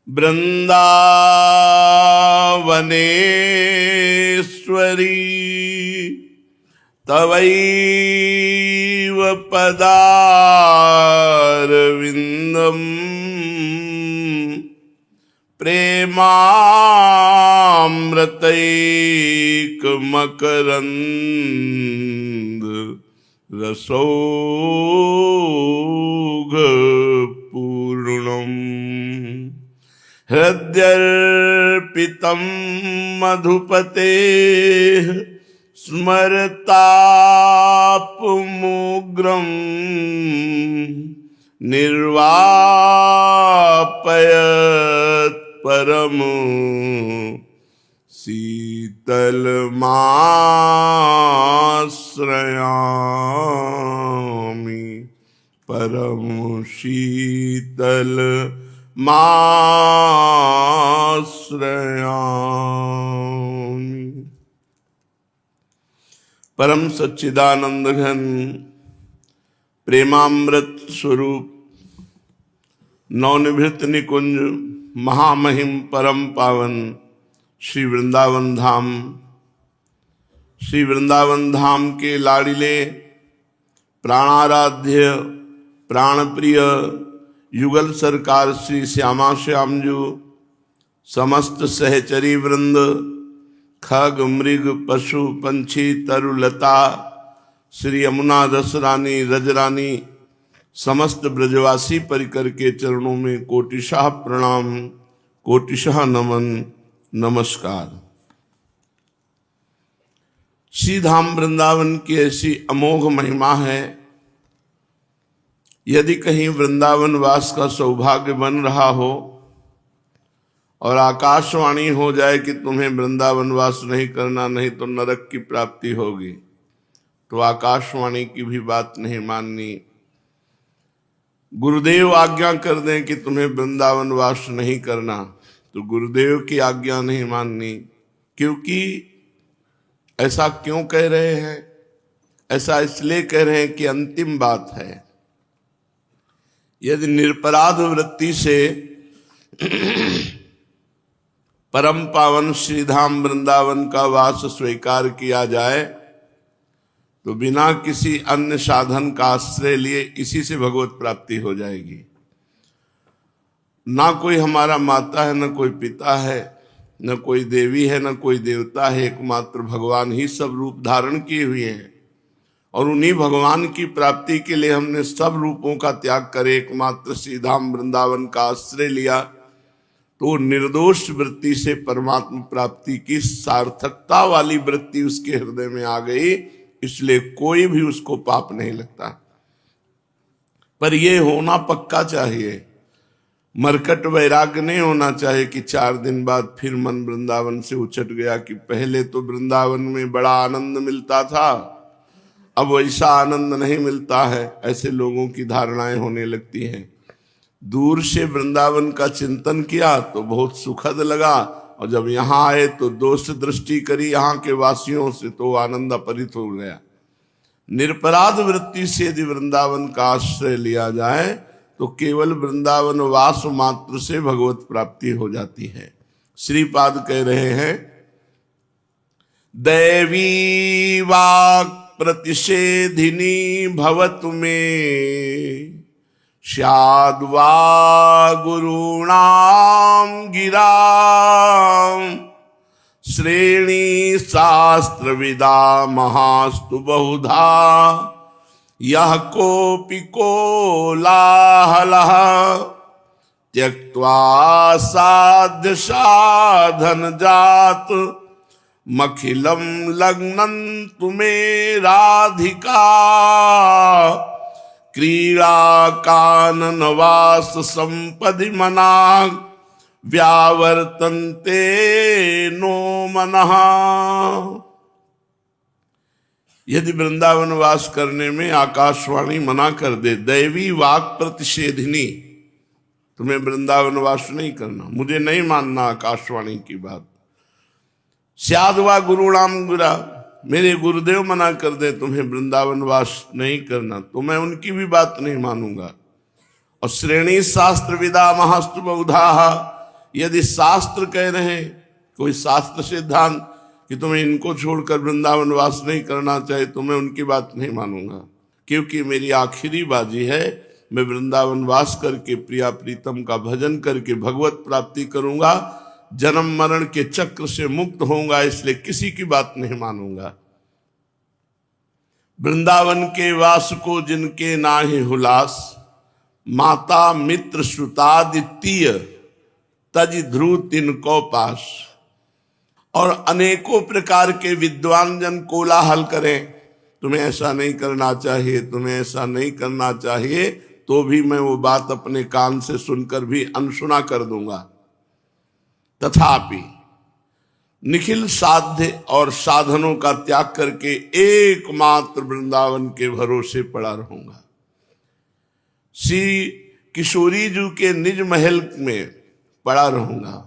वृंदावनेश्वरी तवैव पदारविंदम प्रेमामृतैकमकरंद रसौघपूर्णम् हृद्यर्पितं मधुपतेः स्मरतापमुग्रं निर्वापयत् परम शीतलमाश्रयामि परम शीतलमाश्रयामि। परम सच्चिदानंद घन प्रेमामृत स्वरूप नवनिभृत निकुंज महामहिम परम पावन श्री वृंदावन धाम, श्री वृंदावन धाम के लाडिले प्राणाराध्य प्राणप्रिय युगल सरकार श्री श्यामा श्यामजू, समस्त सहचरी वृंद, खग मृग पशु पंछी तरुलता, श्री यमुना रसरानी रजरानी, समस्त ब्रजवासी परिकर के चरणों में कोटिशाह प्रणाम, कोटिशाह नमन, नमस्कार। श्री धाम वृंदावन की ऐसी अमोघ महिमा है। यदि कहीं वृंदावन वास का सौभाग्य बन रहा हो और आकाशवाणी हो जाए कि तुम्हें वृंदावन वास नहीं करना, नहीं तो नरक की प्राप्ति होगी, तो आकाशवाणी की भी बात नहीं माननी। गुरुदेव आज्ञा कर दें कि तुम्हें वृंदावन वास नहीं करना, तो गुरुदेव की आज्ञा नहीं माननी। क्योंकि ऐसा क्यों कह रहे हैं? ऐसा इसलिए कह रहे हैं कि अंतिम बात है। यदि निरपराध वृत्ति से परम पावन श्रीधाम वृंदावन का वास स्वीकार किया जाए तो बिना किसी अन्य साधन का आश्रय लिए इसी से भगवत प्राप्ति हो जाएगी। ना कोई हमारा माता है, न कोई पिता है, न कोई देवी है, न कोई देवता है। एकमात्र भगवान ही सब रूप धारण किए हुए हैं और उन्हीं भगवान की प्राप्ति के लिए हमने सब रूपों का त्याग करे एकमात्र श्रीधाम वृंदावन का आश्रय लिया, तो निर्दोष वृत्ति से परमात्मा प्राप्ति की सार्थकता वाली वृत्ति उसके हृदय में आ गई। इसलिए कोई भी उसको पाप नहीं लगता। पर यह होना पक्का चाहिए, मरकट वैराग्य नहीं होना चाहिए कि 4 दिन बाद फिर मन वृंदावन से उछट गया कि पहले तो वृंदावन में बड़ा आनंद मिलता था, अब वैसा आनंद नहीं मिलता है। ऐसे लोगों की धारणाएं होने लगती हैं। दूर से वृंदावन का चिंतन किया तो बहुत सुखद लगा, और जब यहाँ आए तो दोष दृष्टि करी यहाँ के वासियों से, तो आनंद अपरित हो गया। निरपराध वृत्ति से यदि वृंदावन का आश्रय लिया जाए तो केवल वृंदावन वास मात्र से भगवत प्राप्ति हो जाती है। श्रीपाद कह रहे हैं, दैवी वाक् प्रतिषेधिनी भवतु मे स्याद्वा गुरूणां गिरां श्रेणी शास्त्रविदा महास्तु बहुधा यः कोऽपि कोलाहलः त्यक्त्वा साध्य साधन जात मखिलम लग्नं तुमे राधिका क्रीड़ा कानन वास संपदि मना व्यावर्तन्ते नो मनः। यदि वृंदावन वास करने में आकाशवाणी मना कर दे, दैवी वाक प्रतिषेधिनी, तुम्हें वृंदावन वास नहीं करना, मुझे नहीं मानना आकाशवाणी की बात। स्याद्वा गुरुणाम गिरा, मेरे गुरुदेव मना कर दे तुम्हें वृंदावन वास नहीं करना, तो मैं उनकी भी बात नहीं मानूंगा। और श्रेणी शास्त्र विदा महास्तु बहुधा, यदि शास्त्र कह रहे हैं, कोई शास्त्र सिद्धांत कि तुम्हें इनको छोड़कर वृंदावन वास नहीं करना चाहिए, तो मैं उनकी बात नहीं मानूंगा, क्योंकि मेरी आखिरी बाजी है, मैं वृंदावन वास करके प्रिया प्रीतम का भजन करके भगवत प्राप्ति करूंगा, जन्म मरण के चक्र से मुक्त होऊंगा, इसलिए किसी की बात नहीं मानूंगा। वृंदावन के वास को जिनके नाहि हुलास, माता मित्र श्रुतादित्य तज ध्रुव तिनको पास। और अनेकों प्रकार के विद्वान जन कोलाहल करें, तुम्हें ऐसा नहीं करना चाहिए, तुम्हें ऐसा नहीं करना चाहिए, तो भी मैं वो बात अपने कान से सुनकर भी अनसुना कर दूंगा। तथापि निखिल साध्य और साधनों का त्याग करके एकमात्र वृंदावन के भरोसे पड़ा रहूंगा। श्री किशोरी जी के निज महल में पड़ा रहूंगा,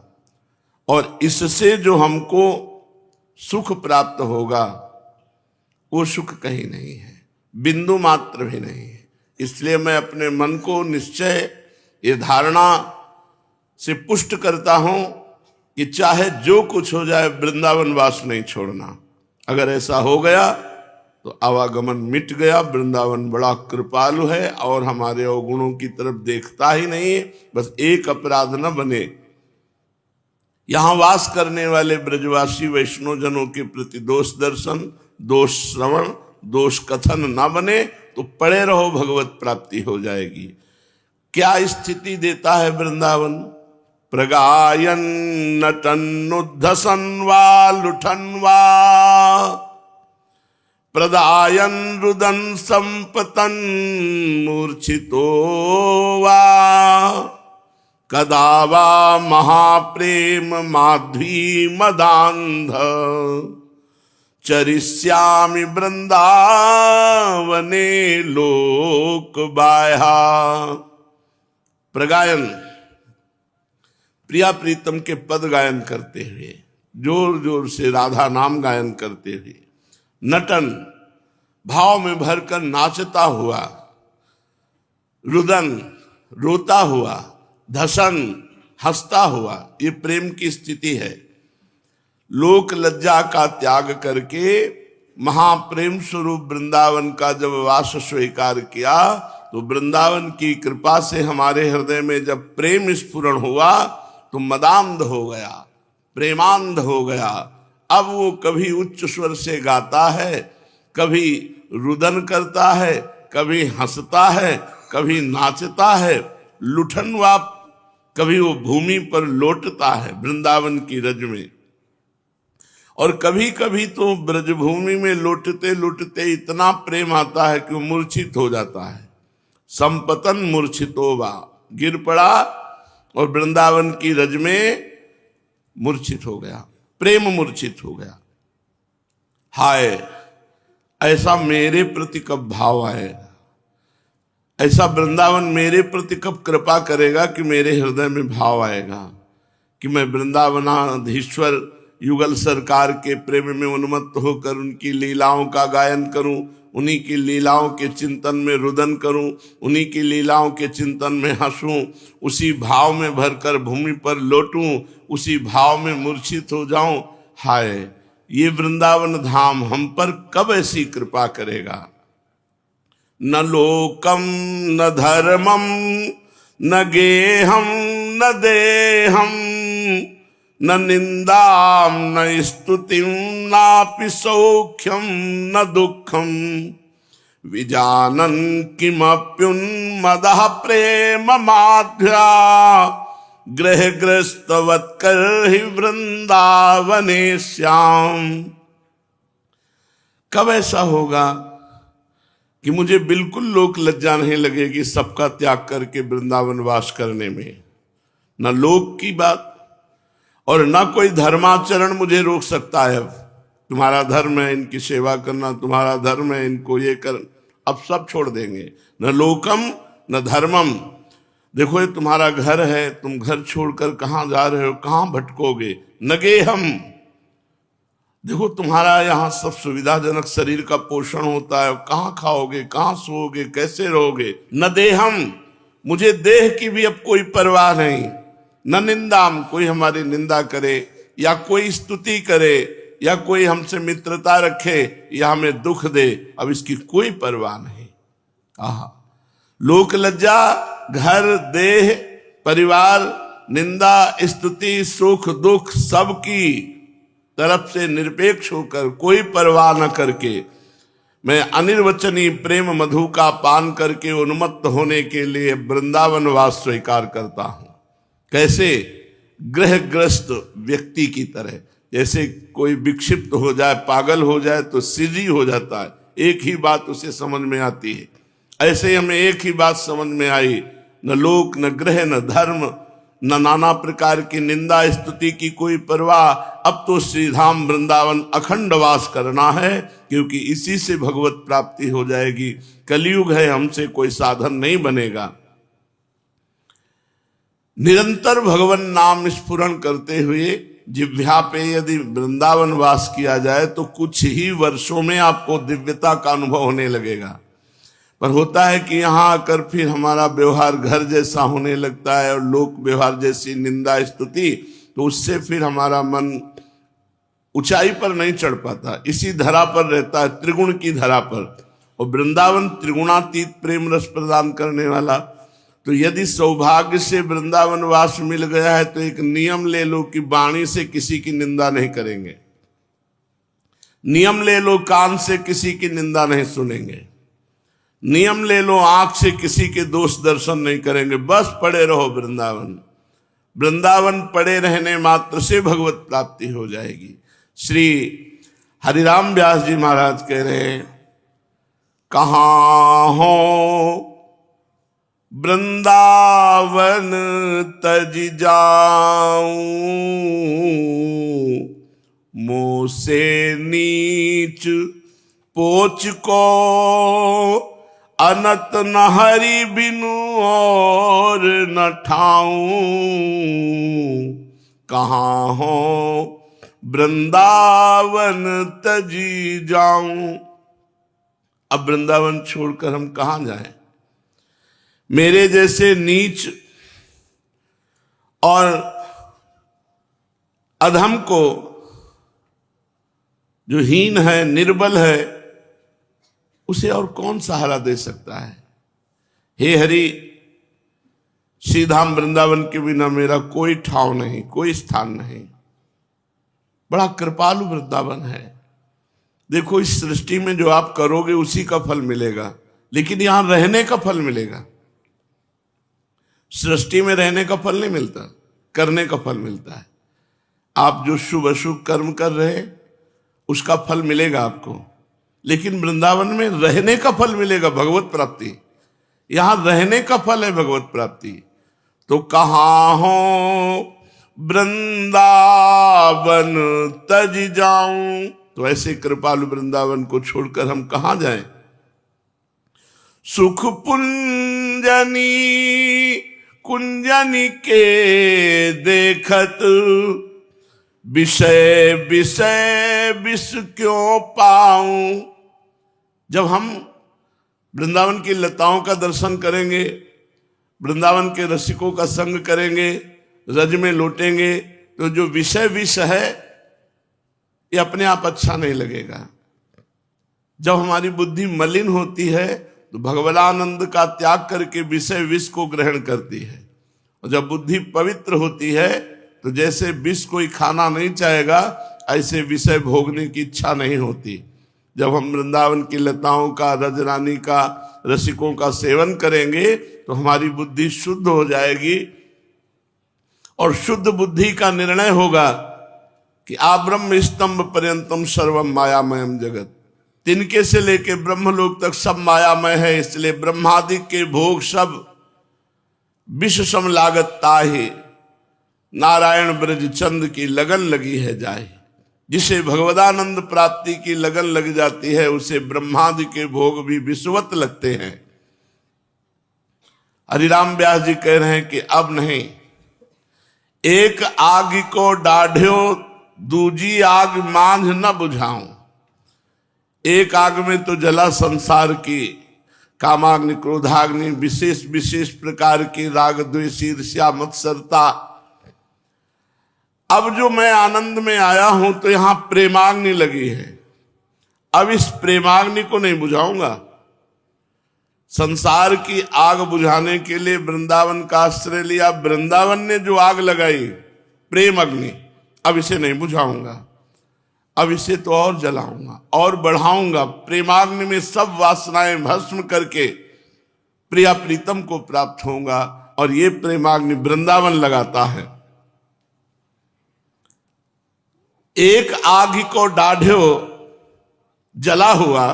और इससे जो हमको सुख प्राप्त होगा वो सुख कहीं नहीं है, बिंदु मात्र भी नहीं है। इसलिए मैं अपने मन को निश्चय ये धारणा से पुष्ट करता हूं कि चाहे जो कुछ हो जाए, वृंदावन वास नहीं छोड़ना। अगर ऐसा हो गया तो आवागमन मिट गया। वृंदावन बड़ा कृपालु है और हमारे अवगुणों की तरफ देखता ही नहीं है। बस एक अपराध न बने, यहां वास करने वाले ब्रजवासी वैष्णव जनों के प्रति दोष दर्शन, दोष श्रवण, दोष कथन ना बने, तो पड़े रहो, भगवत प्राप्ति हो जाएगी। क्या स्थिति देता है वृंदावन? प्रगायन नटन्नुद्धसन वा लुठन वा, प्रदायन रुदन संपतन मूर्छितो वा, कदा वा महाप्रेम माध्वी मदांध, चरिष्यामि वृंदावने लोक बाह्या। प्रगायन, प्रिया प्रीतम के पद गायन करते हुए, जोर जोर से राधा नाम गायन करते हुए, नटन, भाव में भरकर नाचता हुआ, रुदन, रोता हुआ, धसन, हंसता हुआ, ये प्रेम की स्थिति है। लोक लज्जा का त्याग करके महाप्रेम स्वरूप वृंदावन का जब वास स्वीकार किया, तो वृंदावन की कृपा से हमारे हृदय में जब प्रेम स्फुरण हुआ तो मदांध हो गया, प्रेमांध हो गया। अब वो कभी उच्च स्वर से गाता है, कभी रुदन करता है, कभी हंसता है, कभी नाचता है, लुठनवा, कभी वो भूमि पर लौटता है वृंदावन की रज में। और कभी कभी तो ब्रजभूमि में लौटते लौटते इतना प्रेम आता है कि वो मूर्छित हो जाता है। संपतन मूर्छितोवा, गिर पड़ा और वृंदावन की रज में मूर्छित हो गया, प्रेम मूर्छित हो गया। हाय, ऐसा मेरे प्रति कब भाव आएगा? ऐसा वृंदावन मेरे प्रति कब कृपा करेगा कि मेरे हृदय में भाव आएगा कि मैं वृंदावनाधीश्वर युगल सरकार के प्रेम में उन्मत्त होकर उनकी लीलाओं का गायन करूं, उन्हीं की लीलाओं के चिंतन में रुदन करूं, उन्हीं की लीलाओं के चिंतन में हंसूं, उसी भाव में भरकर भूमि पर लौटूं, उसी भाव में मूर्छित हो जाऊं। हाय, ये वृंदावन धाम हम पर कब ऐसी कृपा करेगा? न लोकम न धर्मम न गेहम न देहम, न निंदाम न स्तुतिम नापि सौख्यम न दुखम, विजानन किमप्युन्मदः प्रेम माध्या, गृह ग्रस्तवत् कर ही वृंदावने श्याम। कब ऐसा होगा कि मुझे बिल्कुल लोक लज्जा नहीं लगेगी सबका त्याग करके वृंदावन वास करने में? न लोक की बात और न कोई धर्माचरण मुझे रोक सकता है। अब तुम्हारा धर्म है इनकी सेवा करना, तुम्हारा धर्म है इनको ये कर, अब सब छोड़ देंगे। न लोकम न धर्मम। देखो ये तुम्हारा घर है, तुम घर छोड़कर कहाँ जा रहे हो, कहाँ भटकोगे? न गेहम, देखो तुम्हारा यहाँ सब सुविधाजनक शरीर का पोषण होता है, कहाँ खाओगे, कहाँ सोओगे, कैसे रहोगे? न देहम, मुझे देह की भी अब कोई परवाह नहीं। न निंदाम, कोई हमारी निंदा करे या कोई स्तुति करे या कोई हमसे मित्रता रखे या हमें दुख दे, अब इसकी कोई परवाह नहीं। आहा, लोक लज्जा, घर, देह, परिवार, निंदा, स्तुति, सुख दुख सबकी तरफ से निरपेक्ष होकर, कोई परवाह न करके मैं अनिर्वचनीय प्रेम मधु का पान करके उन्मत्त होने के लिए वृंदावन वास स्वीकार करता हूं। कैसे? ग्रहग्रस्त व्यक्ति की तरह। जैसे कोई विक्षिप्त हो जाए, पागल हो जाए तो सिजी हो जाता है, एक ही बात उसे समझ में आती है। ऐसे हमें एक ही बात समझ में आई, न लोक, न ग्रह, न धर्म, न नाना प्रकार की निंदा स्तुति की कोई परवाह। अब तो श्रीधाम वृंदावन अखंड वास करना है, क्योंकि इसी से भगवत प्राप्ति हो जाएगी। कलयुग है, हमसे कोई साधन नहीं बनेगा। निरंतर भगवान नाम स्फुरण करते हुए जिह्वा पे यदि वृंदावन वास किया जाए तो कुछ ही वर्षों में आपको दिव्यता का अनुभव होने लगेगा। पर होता है कि यहाँ आकर फिर हमारा व्यवहार घर जैसा होने लगता है और लोक व्यवहार जैसी निंदा स्तुति, तो उससे फिर हमारा मन ऊंचाई पर नहीं चढ़ पाता, इसी धरा पर रहता है, त्रिगुण की धरा पर। और वृंदावन त्रिगुणातीत प्रेम रस प्रदान करने वाला। तो यदि सौभाग्य से वृंदावन वास मिल गया है तो एक नियम ले लो कि वाणी से किसी की निंदा नहीं करेंगे, नियम ले लो कान से किसी की निंदा नहीं सुनेंगे, नियम ले लो आंख से किसी के दोष दर्शन नहीं करेंगे, बस पड़े रहो वृंदावन। वृंदावन पड़े रहने मात्र से भगवत प्राप्ति हो जाएगी। श्री हरिराम व्यास जी महाराज कह रहे हैं, कहाँ हो वृंदावन तज जाऊं, मुँह से नीच पोच को अनत न हरि बिनु और न ठाऊं। कहाँ हो वृंदावन तजी जाऊं। अब वृंदावन छोड़कर हम कहाँ जाएं? मेरे जैसे नीच और अधम को, जो हीन है, निर्बल है, उसे और कौन सहारा दे सकता है? हे हरि, श्रीधाम वृंदावन के बिना मेरा कोई ठाव नहीं, कोई स्थान नहीं। बड़ा कृपालु वृंदावन है। देखो, इस सृष्टि में जो आप करोगे उसी का फल मिलेगा, लेकिन यहां रहने का फल मिलेगा। सृष्टि में रहने का फल नहीं मिलता, करने का फल मिलता है। आप जो शुभ अशुभ कर्म कर रहे हैं उसका फल मिलेगा आपको, लेकिन वृंदावन में रहने का फल मिलेगा, भगवत प्राप्ति। यहां रहने का फल है भगवत प्राप्ति। तो कहाँ हो वृंदावन तज जाऊं। तो ऐसे कृपालु वृंदावन को छोड़कर हम कहां जाएं? सुख पुंजनी कुंजनी के देखत, विषय विषय विष क्यों पाऊं। जब हम वृंदावन की लताओं का दर्शन करेंगे, वृंदावन के रसिकों का संग करेंगे, रज में लौटेंगे, तो जो विषय विष है ये अपने आप अच्छा नहीं लगेगा। जब हमारी बुद्धि मलिन होती है तो भगवदानंद का त्याग करके विषय विष को ग्रहण करती है, और जब बुद्धि पवित्र होती है तो जैसे विष कोई खाना नहीं चाहेगा, ऐसे विषय भोगने की इच्छा नहीं होती। जब हम वृंदावन की लताओं का, रजरानी का, रसिकों का सेवन करेंगे तो हमारी बुद्धि शुद्ध हो जाएगी, और शुद्ध बुद्धि का निर्णय होगा कि आब्रह्म स्तंभ पर्यंतम सर्वम मायामयम जगत। तिनके से लेके ब्रह्मलोक तक सब मायामय है, इसलिए ब्रह्मादि के भोग सब विष सम लागत ताहि, नारायण ब्रज चंद की लगन लगी है जाए। जिसे भगवदानंद प्राप्ति की लगन लग जाती है उसे ब्रह्मादि के भोग भी विषवत लगते हैं। हरिराम व्यास जी कह रहे हैं कि अब नहीं, एक आग को डाढ़ो दूजी आग मांझ न बुझाऊं। एक आग में तो जला संसार की कामाग्नि, क्रोधाग्नि, विशेष विशेष प्रकार की राग द्वेष ईर्ष्या मत्सरता, अब जो मैं आनंद में आया हूं तो यहां प्रेमाग्नि लगी है, अब इस प्रेमाग्नि को नहीं बुझाऊंगा। संसार की आग बुझाने के लिए वृंदावन का आश्रय लिया, वृंदावन ने जो आग लगाई प्रेम अग्नि, अब इसे नहीं बुझाऊंगा, अब इसे तो और जलाऊंगा और बढ़ाऊंगा। प्रेमाग्नि में सब वासनाएं भस्म करके प्रिया प्रीतम को प्राप्त होऊंगा। और ये प्रेमाग्नि वृंदावन लगाता है। एक आग को डाढ़ो जला हुआ,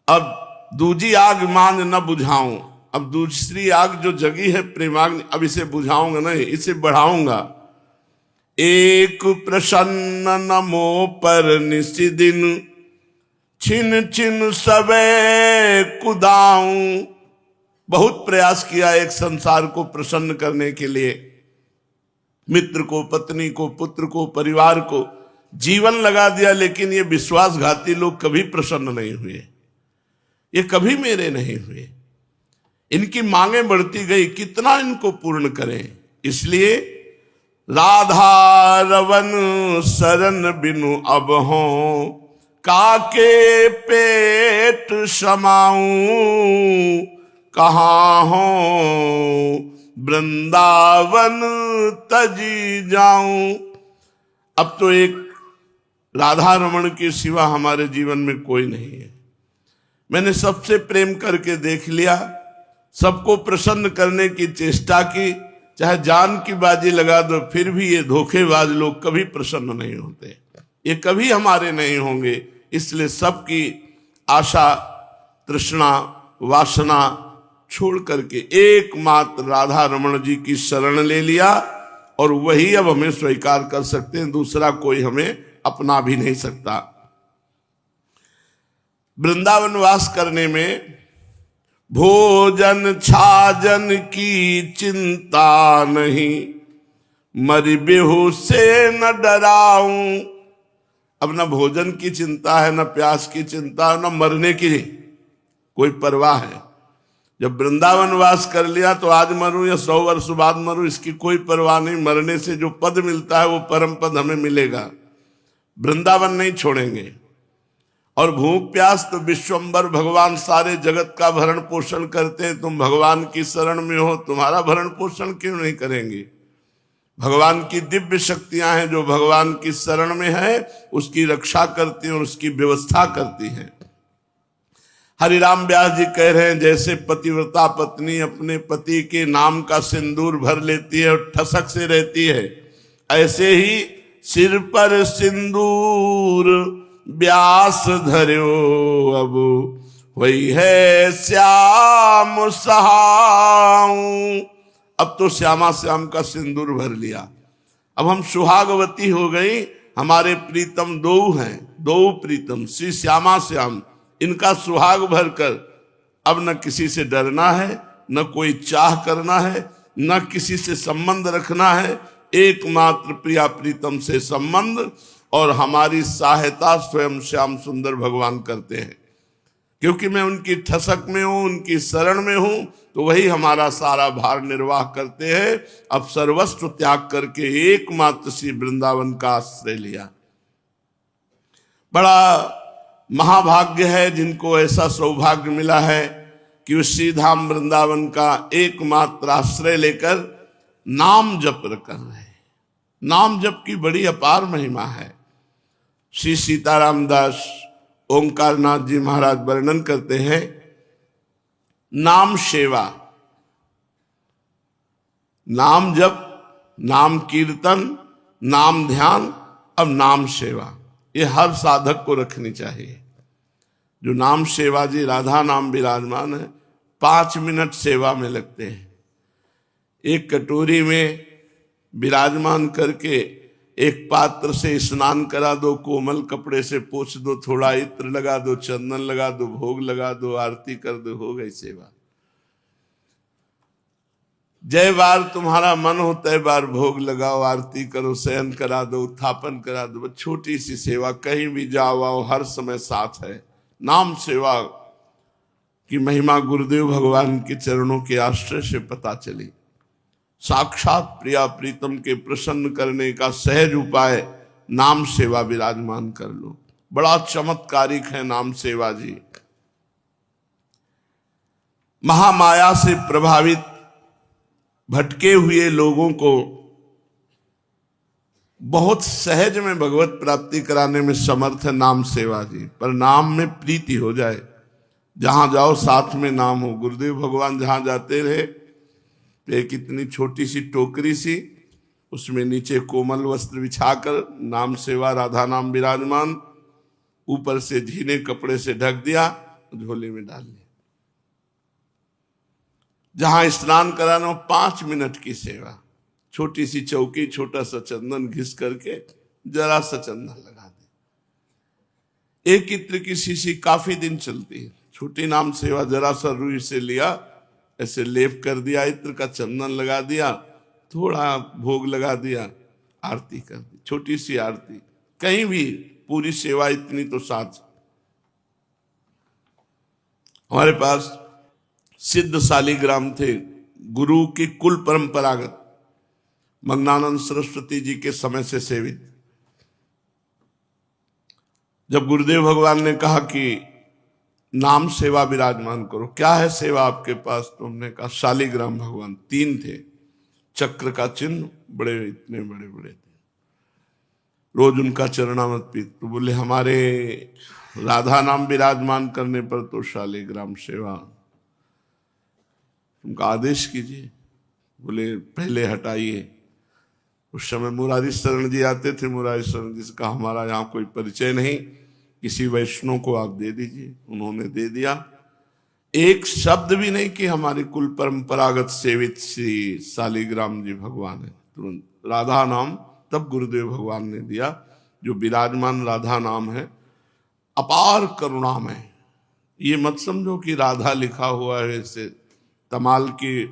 अब दूजी आग मान न बुझाऊं। अब दूसरी आग जो जगी है प्रेमाग्नि, अब इसे बुझाऊंगा नहीं, इसे बढ़ाऊंगा। एक प्रसन्न नमो पर निशिदिन, छिन छिन सबे कुदाऊं। बहुत प्रयास किया एक संसार को प्रसन्न करने के लिए, मित्र को, पत्नी को, पुत्र को, परिवार को जीवन लगा दिया, लेकिन ये विश्वासघाती लोग कभी प्रसन्न नहीं हुए, ये कभी मेरे नहीं हुए। इनकी मांगे बढ़ती गई, कितना इनको पूर्ण करें। इसलिए राधा रवन शरण बिनु अब हो, काके पेट समाऊं, कहाँ हो वृंदावन तजी जाऊं। अब तो एक राधा रमण के सिवा हमारे जीवन में कोई नहीं है। मैंने सबसे प्रेम करके देख लिया, सबको प्रसन्न करने की चेष्टा की, चाहे जान की बाजी लगा दो, फिर भी ये धोखेबाज लोग कभी प्रसन्न नहीं होते, ये कभी हमारे नहीं होंगे। इसलिए सबकी आशा, तृष्णा, वासना छोड़ करके एकमात्र राधा रमण जी की शरण ले लिया, और वही अब हमें स्वीकार कर सकते हैं, दूसरा कोई हमें अपना भी नहीं सकता। वृंदावन वास करने में भोजन छाजन की चिंता नहीं, मरी बेहोश से न डराऊं। अब न भोजन की चिंता है, न प्यास की चिंता, न मरने की कोई परवाह है। जब वृंदावन वास कर लिया तो आज मरूं या 100 वर्ष बाद मरूं, इसकी कोई परवाह नहीं। मरने से जो पद मिलता है वो परम पद हमें मिलेगा, वृंदावन नहीं छोड़ेंगे। और भूख प्यास तो विश्वम्बर भगवान सारे जगत का भरण पोषण करते हैं, तुम भगवान की शरण में हो, तुम्हारा भरण पोषण क्यों नहीं करेंगे। भगवान की दिव्य शक्तियां हैं जो भगवान की शरण में है, उसकी रक्षा करती हैं और उसकी व्यवस्था करती हैं। हरिराम व्यास जी कह रहे हैं, जैसे पतिव्रता पत्नी अपने पति के नाम का सिंदूर भर लेती है और ठसक से रहती है, ऐसे ही सिर पर सिंदूर व्यास धर्यो, अब वही है श्याम सहाऊं। अब तो श्यामा श्याम का सिंदूर भर लिया, अब हम सुहागवती हो गई। हमारे प्रीतम दो हैं, दो प्रीतम श्री श्यामा श्याम, इनका सुहाग भरकर अब न किसी से डरना है, न कोई चाह करना है, न किसी से संबंध रखना है, एकमात्र प्रिया प्रीतम से संबंध। और हमारी सहायता स्वयं श्याम सुंदर भगवान करते हैं, क्योंकि मैं उनकी ठसक में हूं, उनकी शरण में हूं, तो वही हमारा सारा भार निर्वाह करते हैं। अब सर्वस्व त्याग करके एकमात्र श्री वृंदावन का आश्रय लिया। बड़ा महाभाग्य है जिनको ऐसा सौभाग्य मिला है कि उस श्रीधाम वृंदावन का एकमात्र आश्रय लेकर नाम जप कर रहे हैं। नाम जप की बड़ी अपार महिमा है। श्री सीताराम दास ओंकारनाथ जी महाराज वर्णन करते हैं, नाम सेवा, नाम जप, नाम कीर्तन, नाम ध्यान, अब नाम सेवा, ये हर साधक को रखनी चाहिए। जो नाम सेवा जी राधा नाम विराजमान है, 5 मिनट सेवा में लगते हैं। एक कटोरी में विराजमान करके एक पात्र से स्नान करा दो, कोमल कपड़े से पोंछ दो, थोड़ा इत्र लगा दो, चंदन लगा दो, भोग लगा दो, आरती कर दो, हो गई सेवा। जय बार तुम्हारा मन हो तय बार भोग लगाओ, आरती करो, शयन करा दो, उत्थापन करा दो। छोटी सी सेवा, कहीं भी जाओ आओ हर समय साथ है। नाम सेवा की महिमा गुरुदेव भगवान के चरणों के आश्रय से पता चली। साक्षात प्रिया प्रीतम के प्रसन्न करने का सहज उपाय नाम सेवा विराजमान कर लो। बड़ा चमत्कारिक है नाम सेवा जी। महामाया से प्रभावित भटके हुए लोगों को बहुत सहज में भगवत प्राप्ति कराने में समर्थ है नाम सेवा जी। पर नाम में प्रीति हो जाए, जहां जाओ साथ में नाम हो। गुरुदेव भगवान जहां जाते रहे, एक इतनी छोटी सी टोकरी सी, उसमें नीचे कोमल वस्त्र बिछाकर नाम सेवा राधा नाम विराजमान, ऊपर से झीने कपड़े से ढक दिया, झोले में डाल लिया। जहां स्नान कराना 5 मिनट की सेवा, छोटी सी चौकी, छोटा सा चंदन घिस करके जरा सा चंदन लगा दे। एक इत्र की शीशी काफी दिन चलती है। छोटी नाम सेवा, जरा सा रुई से लिया, ऐसे लेप कर दिया, इत्र का चंदन लगा दिया, थोड़ा भोग लगा दिया, आरती कर दी, छोटी सी आरती। कहीं भी पूरी सेवा इतनी तो साथ। हमारे पास सिद्ध शालिग्राम थे, गुरु की कुल परंपरागत, मग्नानंद सरस्वती जी के समय से सेवित। जब गुरुदेव भगवान ने कहा कि नाम सेवा विराजमान करो, क्या है सेवा आपके पास, तो हमने कहा शालिग्राम भगवान 3 थे, चक्र का चिन्ह, बड़े इतने बड़े बड़े थे, रोज उनका चरणामृत पी। तो बोले हमारे राधा नाम विराजमान करने पर तो शालिग्राम सेवा, उनका आदेश कीजिए। बोले पहले हटाइए। उस समय मुरारी शरण जी आते थे, मुरारी शरण जी से कहा हमारा यहाँ कोई परिचय नहीं, किसी वैष्णव को आप दे दीजिए। उन्होंने दे दिया। एक शब्द भी नहीं कि हमारी कुल परंपरागत सेवित श्री शालिग्राम जी भगवान है। तुरंत राधा नाम तब गुरुदेव भगवान ने दिया, जो विराजमान राधा नाम है, अपार करुणामय। ये मत समझो कि राधा लिखा हुआ है ऐसे तमाल के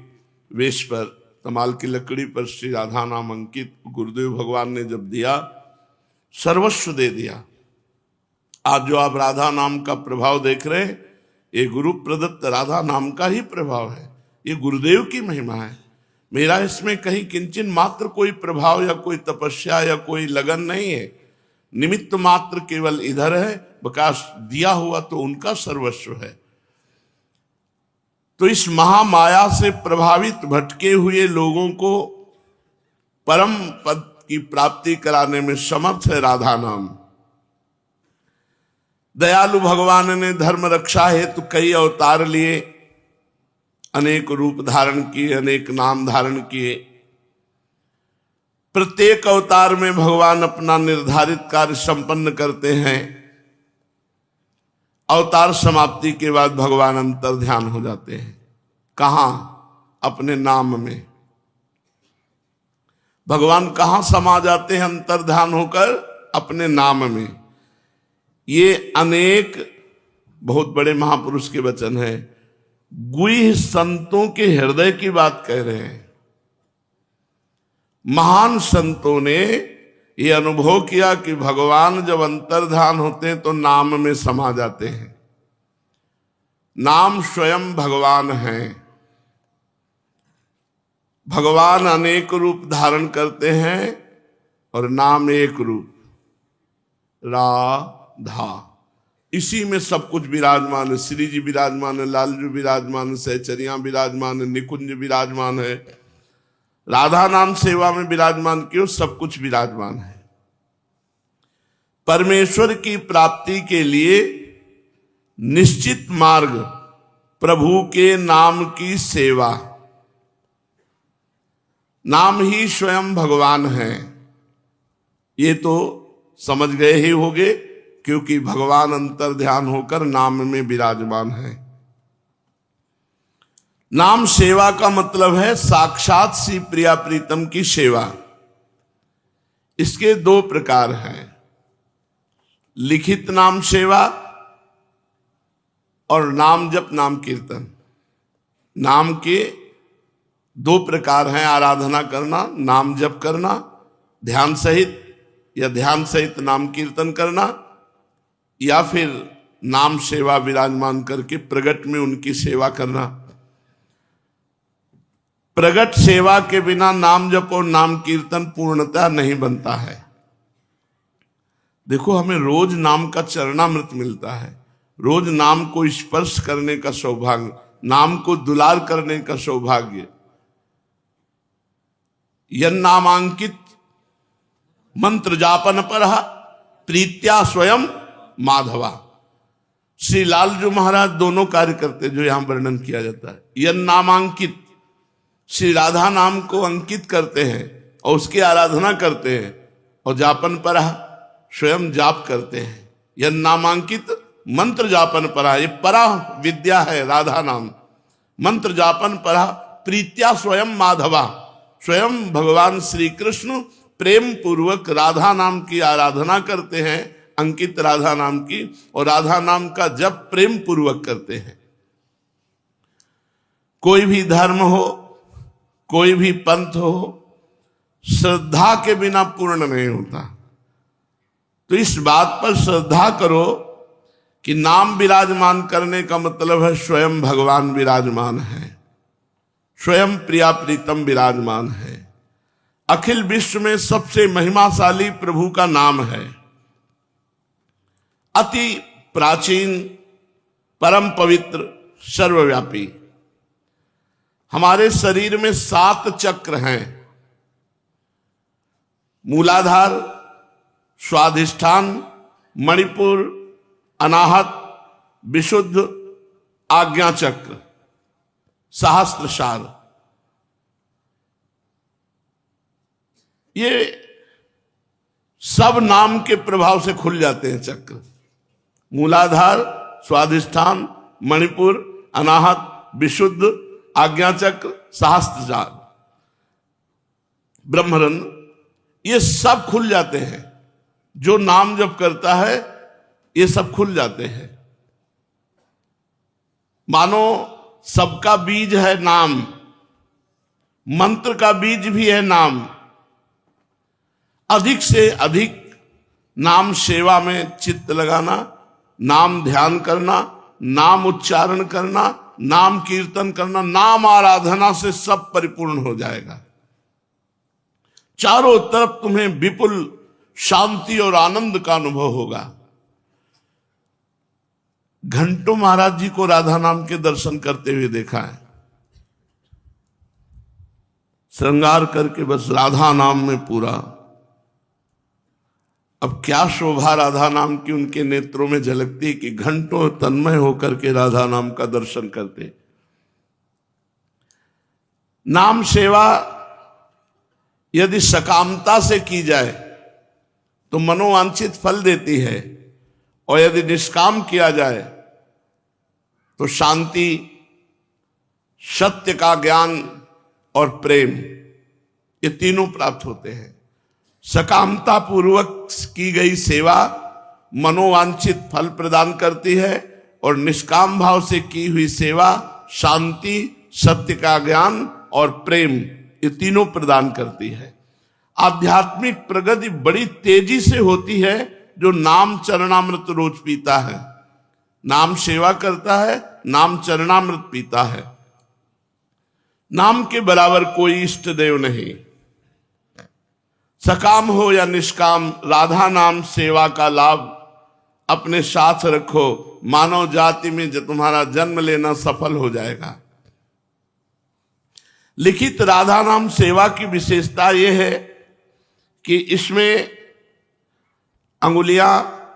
वेश पर, तमाल की लकड़ी पर श्री राधा नाम अंकित। गुरुदेव भगवान ने जब दिया, सर्वस्व दे दिया। आज जो आप राधा नाम का प्रभाव देख रहे हैं, ये गुरु प्रदत्त राधा नाम का ही प्रभाव है। ये गुरुदेव की महिमा है। मेरा इसमें कहीं किंचन मात्र कोई प्रभाव या कोई तपस्या या कोई लगन नहीं है। निमित्त मात्र केवल इधर है, विकास दिया हुआ तो उनका सर्वस्व है। तो इस महामाया से प्रभावित भटके हुए लोगों को परम पद की प्राप्ति कराने में समर्थ है राधा नाम। दयालु भगवान ने धर्म रक्षा हेतु कई अवतार लिए, अनेक रूप धारण किए, अनेक नाम धारण किए। प्रत्येक अवतार में भगवान अपना निर्धारित कार्य संपन्न करते हैं। अवतार समाप्ति के बाद भगवान अंतर ध्यान हो जाते हैं। कहां? अपने नाम में। भगवान कहां समा जाते हैं अंतर ध्यान होकर? अपने नाम में। ये अनेक बहुत बड़े महापुरुष के वचन है, गुह्य संतों के हृदय की बात कह रहे हैं। महान संतों ने ये अनुभव किया कि भगवान जब अंतर्ध्यान होते हैं तो नाम में समा जाते हैं। नाम स्वयं भगवान है। भगवान अनेक रूप धारण करते हैं और नाम एक रूप, राधा। इसी में सब कुछ विराजमान है। श्री जी विराजमान है, लालजू विराजमान है, सहचरियां विराजमान है, निकुंज विराजमान है। राधा नाम सेवा में विराजमान क्यों? सब कुछ विराजमान है। परमेश्वर की प्राप्ति के लिए निश्चित मार्ग प्रभु के नाम की सेवा। नाम ही स्वयं भगवान है, ये तो समझ गए ही होंगे, क्योंकि भगवान अंतर ध्यान होकर नाम में विराजमान है। नाम सेवा का मतलब है साक्षात श्री प्रिया प्रीतम की सेवा। इसके 2 प्रकार हैं, लिखित नाम सेवा और नाम जप नाम कीर्तन। नाम के 2 प्रकार हैं, आराधना करना, नाम जप करना, ध्यान सहित या ध्यान सहित नाम कीर्तन करना, या फिर नाम सेवा विराजमान करके प्रगट में उनकी सेवा करना। प्रगट सेवा के बिना नाम जप और नाम कीर्तन पूर्णता नहीं बनता है। देखो, हमें रोज नाम का चरणामृत मिलता है, रोज नाम को स्पर्श करने का सौभाग्य, नाम को दुलार करने का सौभाग्य। यन नामांकित मंत्र जापन पर प्रीत्या स्वयं माधवा। श्री लालजू महाराज दोनों कार्य करते जो यहां वर्णन किया जाता है। यन नामांकित, श्री राधा नाम को अंकित करते हैं और उसकी आराधना करते हैं, और जापन पर स्वयं जाप करते हैं। यन नामांकित मंत्र जापन परा, ये परा विद्या है राधा नाम। मंत्र जापन परा प्रीत्या स्वयं माधवा, स्वयं भगवान श्री कृष्ण प्रेम पूर्वक राधा नाम की आराधना करते हैं, अंकित राधा नाम की, और राधा नाम का जप प्रेम पूर्वक करते हैं। कोई भी धर्म हो, कोई भी पंथ हो, श्रद्धा के बिना पूर्ण नहीं होता। तो इस बात पर श्रद्धा करो कि नाम विराजमान करने का मतलब है स्वयं भगवान विराजमान है, स्वयं प्रिया प्रीतम विराजमान है। अखिल विश्व में सबसे महिमाशाली प्रभु का नाम है, अति प्राचीन, परम पवित्र, सर्वव्यापी। हमारे शरीर में 7 चक्र हैं, मूलाधार, स्वाधिष्ठान, मणिपुर, अनाहत, विशुद्ध, आज्ञा चक्र, सहस्त्रसार। ये सब नाम के प्रभाव से खुल जाते हैं चक्र। मूलाधार, स्वाधिष्ठान, मणिपुर, अनाहत, विशुद्ध, आज्ञा चक्र, सहस्त्रसार, ब्रह्मरंध्र, ये सब खुल जाते हैं। जो नाम जप करता है ये सब खुल जाते हैं। मानो सबका बीज है नाम, मंत्र का बीज भी है नाम। अधिक से अधिक नाम सेवा में चित्त लगाना, नाम ध्यान करना, नाम उच्चारण करना, नाम कीर्तन करना, नाम आराधना से सब परिपूर्ण हो जाएगा। चारों तरफ तुम्हें विपुल शांति और आनंद का अनुभव होगा। घंटों महाराज जी को राधा नाम के दर्शन करते हुए देखा है, श्रृंगार करके बस राधा नाम में पूरा। अब क्या शोभा राधा नाम की उनके नेत्रों में झलकती कि घंटों तन्मय होकर के राधा नाम का दर्शन करते। नाम सेवा यदि सकामता से की जाए तो मनोवांछित फल देती है, और यदि निष्काम किया जाए तो शांति, सत्य का ज्ञान और प्रेम, ये तीनों प्राप्त होते हैं। सकामता पूर्वक की गई सेवा मनोवांछित फल प्रदान करती है, और निष्काम भाव से की हुई सेवा शांति, सत्य का ज्ञान और प्रेम, ये तीनों प्रदान करती है। आध्यात्मिक प्रगति बड़ी तेजी से होती है जो नाम चरणामृत रोज पीता है, नाम सेवा करता है, नाम चरणामृत पीता है। नाम के बराबर कोई इष्ट देव नहीं। सकाम हो या निष्काम, राधा नाम सेवा का लाभ अपने साथ रखो, मानव जाति में जो तुम्हारा जन्म लेना सफल हो जाएगा। लिखित राधा नाम सेवा की विशेषता यह है कि इसमें अंगुलियां,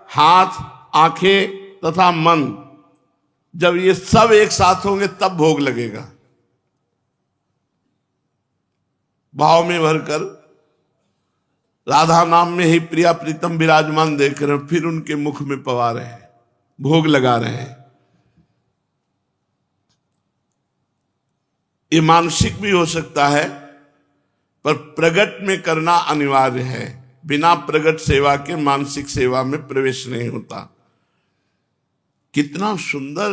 हाथ, आंखें तथा मन, जब ये सब एक साथ होंगे तब भोग लगेगा। भाव में भरकर राधा नाम में ही प्रिया प्रीतम विराजमान देख रहे हैं, फिर उनके मुख में पवा रहे हैं, भोग लगा रहे हैं। ये मानसिक भी हो सकता है, पर प्रगट में करना अनिवार्य है। बिना प्रगट सेवा के मानसिक सेवा में प्रवेश नहीं होता। कितना सुंदर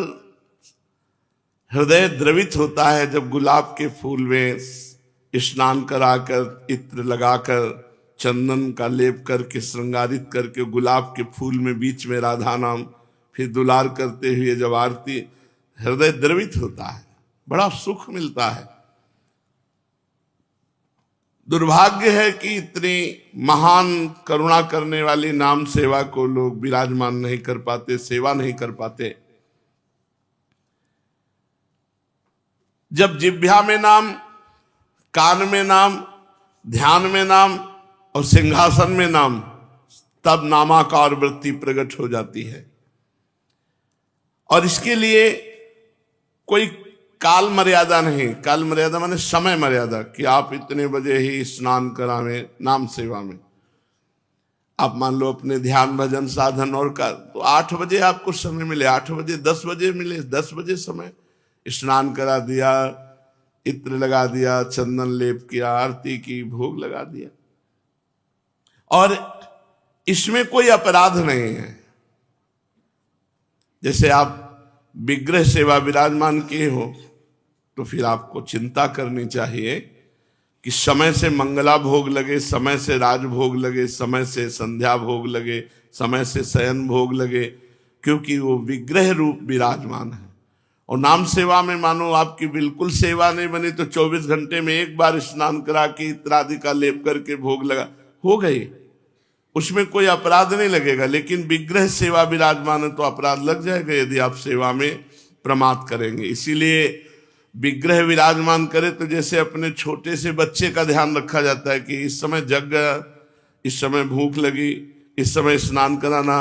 हृदय द्रवित होता है जब गुलाब के फूल में स्नान कराकर, इत्र लगाकर, चंदन का लेप करके, श्रृंगारित करके, गुलाब के फूल में बीच में राधा नाम, फिर दुलार करते हुए जब आरती, हृदय द्रवित होता है, बड़ा सुख मिलता है। दुर्भाग्य है कि इतनी महान करुणा करने वाली नाम सेवा को लोग विराजमान नहीं कर पाते, सेवा नहीं कर पाते। जब जिह्वा में नाम, कान में नाम, ध्यान में नाम और सिंहासन में नाम, तब नामाकार वृत्ति प्रकट हो जाती है। और इसके लिए कोई काल मर्यादा नहीं। काल मर्यादा माने समय मर्यादा, कि आप इतने बजे ही स्नान करावें नाम सेवा में। आप मान लो अपने ध्यान भजन साधन और का, तो 8 बजे आपको समय मिले, 8 बजे, 10 बजे मिले, 10 बजे समय, स्नान करा दिया, इत्र लगा दिया, चंदन लेप किया, आरती की, भोग लगा दिया, और इसमें कोई अपराध नहीं है। जैसे आप विग्रह सेवा विराजमान किए हो, तो फिर आपको चिंता करनी चाहिए कि समय से मंगला भोग लगे, समय से राजभोग लगे, समय से संध्या भोग लगे, समय से शयन भोग लगे, क्योंकि वो विग्रह रूप विराजमान है। और नाम सेवा में मानो आपकी बिल्कुल सेवा नहीं बनी तो 24 घंटे में एक बार स्नान करा के इत्रादि का लेप करके भोग लगा, हो गई, उसमें कोई अपराध नहीं लगेगा। लेकिन विग्रह सेवा विराजमान है तो अपराध लग जाएगा यदि आप सेवा में प्रमाद करेंगे। इसीलिए विग्रह विराजमान करे तो जैसे अपने छोटे से बच्चे का ध्यान रखा जाता है कि इस समय जग गया, इस समय भूख लगी, इस समय स्नान कराना,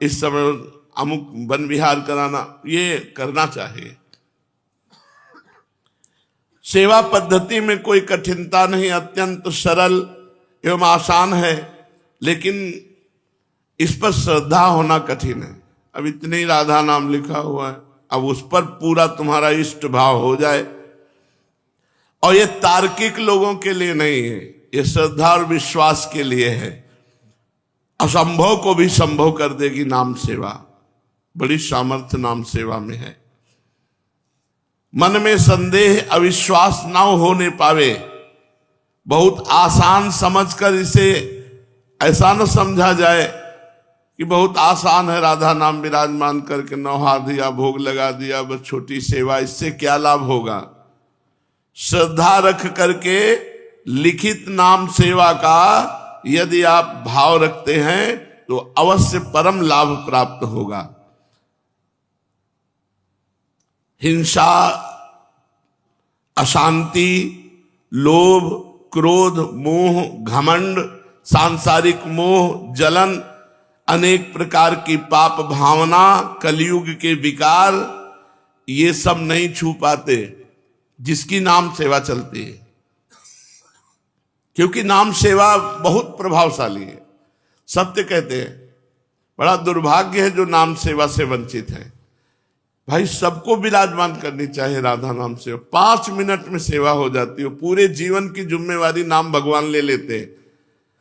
इस समय अमुक वन विहार कराना, ये करना चाहिए। सेवा पद्धति में कोई कठिनता नहीं, अत्यंत सरल एवं आसान है, लेकिन इस पर श्रद्धा होना कठिन है। अब इतने ही राधा नाम लिखा हुआ है, अब उस पर पूरा तुम्हारा इष्ट भाव हो जाए। और ये तार्किक लोगों के लिए नहीं है, ये श्रद्धा और विश्वास के लिए है। असंभव को भी संभव कर देगी नाम सेवा, बड़ी सामर्थ्य नाम सेवा में है। मन में संदेह अविश्वास ना होने पावे, बहुत आसान समझकर इसे ऐसा न समझा जाए कि बहुत आसान है, राधा नाम विराजमान करके नौहा दिया, भोग लगा दिया, बस छोटी सेवा, इससे क्या लाभ होगा। श्रद्धा रख करके लिखित नाम सेवा का यदि आप भाव रखते हैं तो अवश्य परम लाभ प्राप्त होगा। हिंसा, अशांति, लोभ, क्रोध, मोह, घमंड, सांसारिक मोह, जलन, अनेक प्रकार की पाप भावना, कलयुग के विकार, ये सब नहीं छू पाते जिसकी नाम सेवा चलती है। क्योंकि नाम सेवा बहुत प्रभावशाली है। सत्य कहते हैं, बड़ा दुर्भाग्य है जो नाम सेवा से वंचित है। भाई सबको विराजमान करनी चाहिए राधा नाम सेवा। 5 मिनट में सेवा हो जाती है। पूरे जीवन की जिम्मेवारी नाम भगवान ले लेते हैं,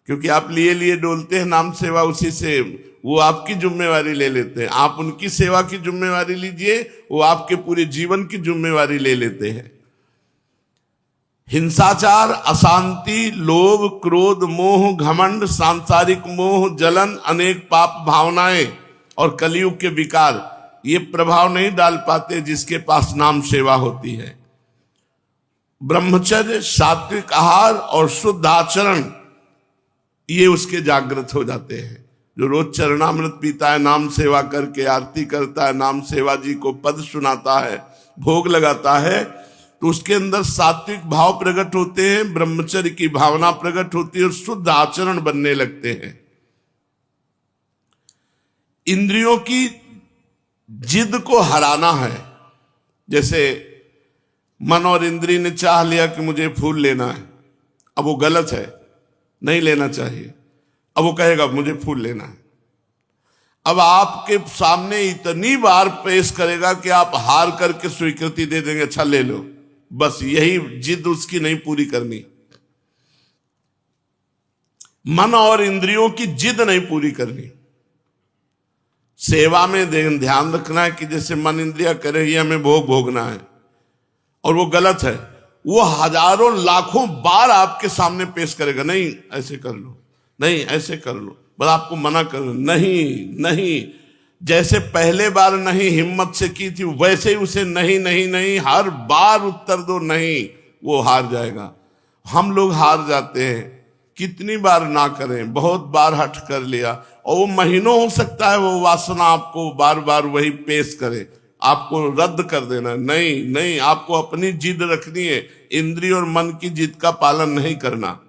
क्योंकि आप लिए लिए डोलते हैं नाम सेवा, उसी से वो आपकी जिम्मेवारी ले लेते हैं। आप उनकी सेवा की जिम्मेवारी लीजिए, वो आपके पूरे जीवन की जिम्मेवारी ले लेते हैं। हिंसाचार, अशांति, लोभ, क्रोध, मोह, घमंड, सांसारिक मोह, जलन, अनेक पाप भावनाएं और कलयुग के विकार, ये प्रभाव नहीं डाल पाते जिसके पास नाम सेवा होती है। ब्रह्मचर्य, सात्विक आहार और शुद्ध आचरण, ये उसके जागृत हो जाते हैं। जो रोज चरणामृत पीता है, नाम सेवा करके आरती करता है, नाम सेवा जी को पद सुनाता है, भोग लगाता है, तो उसके अंदर सात्विक भाव प्रकट होते हैं, ब्रह्मचर्य की भावना प्रकट होती है और शुद्ध आचरण बनने लगते हैं। इंद्रियों की जिद को हराना है। जैसे मन और इंद्री ने चाह लिया कि मुझे फूल लेना है, अब वो गलत है, नहीं लेना चाहिए। अब वो कहेगा मुझे फूल लेना है। अब आपके सामने इतनी बार पेश करेगा कि आप हार करके स्वीकृति दे देंगे, अच्छा ले लो। बस यही जिद उसकी नहीं पूरी करनी। मन और इंद्रियों की जिद नहीं पूरी करनी। सेवा में ध्यान रखना है कि जैसे मन इंद्रिया करे ये हमें भोग भोगना है, और वो गलत है। वो हजारों लाखों बार आपके सामने पेश करेगा, नहीं ऐसे कर लो, नहीं ऐसे कर लो, बस आपको मना कर लो, नहीं नहीं। जैसे पहले बार नहीं हिम्मत से की थी, वैसे ही उसे नहीं नहीं नहीं हर बार उत्तर दो नहीं, वो हार जाएगा। हम लोग हार जाते हैं। कितनी बार ना करें, बहुत बार हठ कर लिया, और वो महीनों हो सकता है वो वासना आपको बार बार वही पेश करे, आपको रद्द कर देना। नहीं नहीं, आपको अपनी जिद रखनी है, इंद्रिय और मन की जिद का पालन नहीं करना।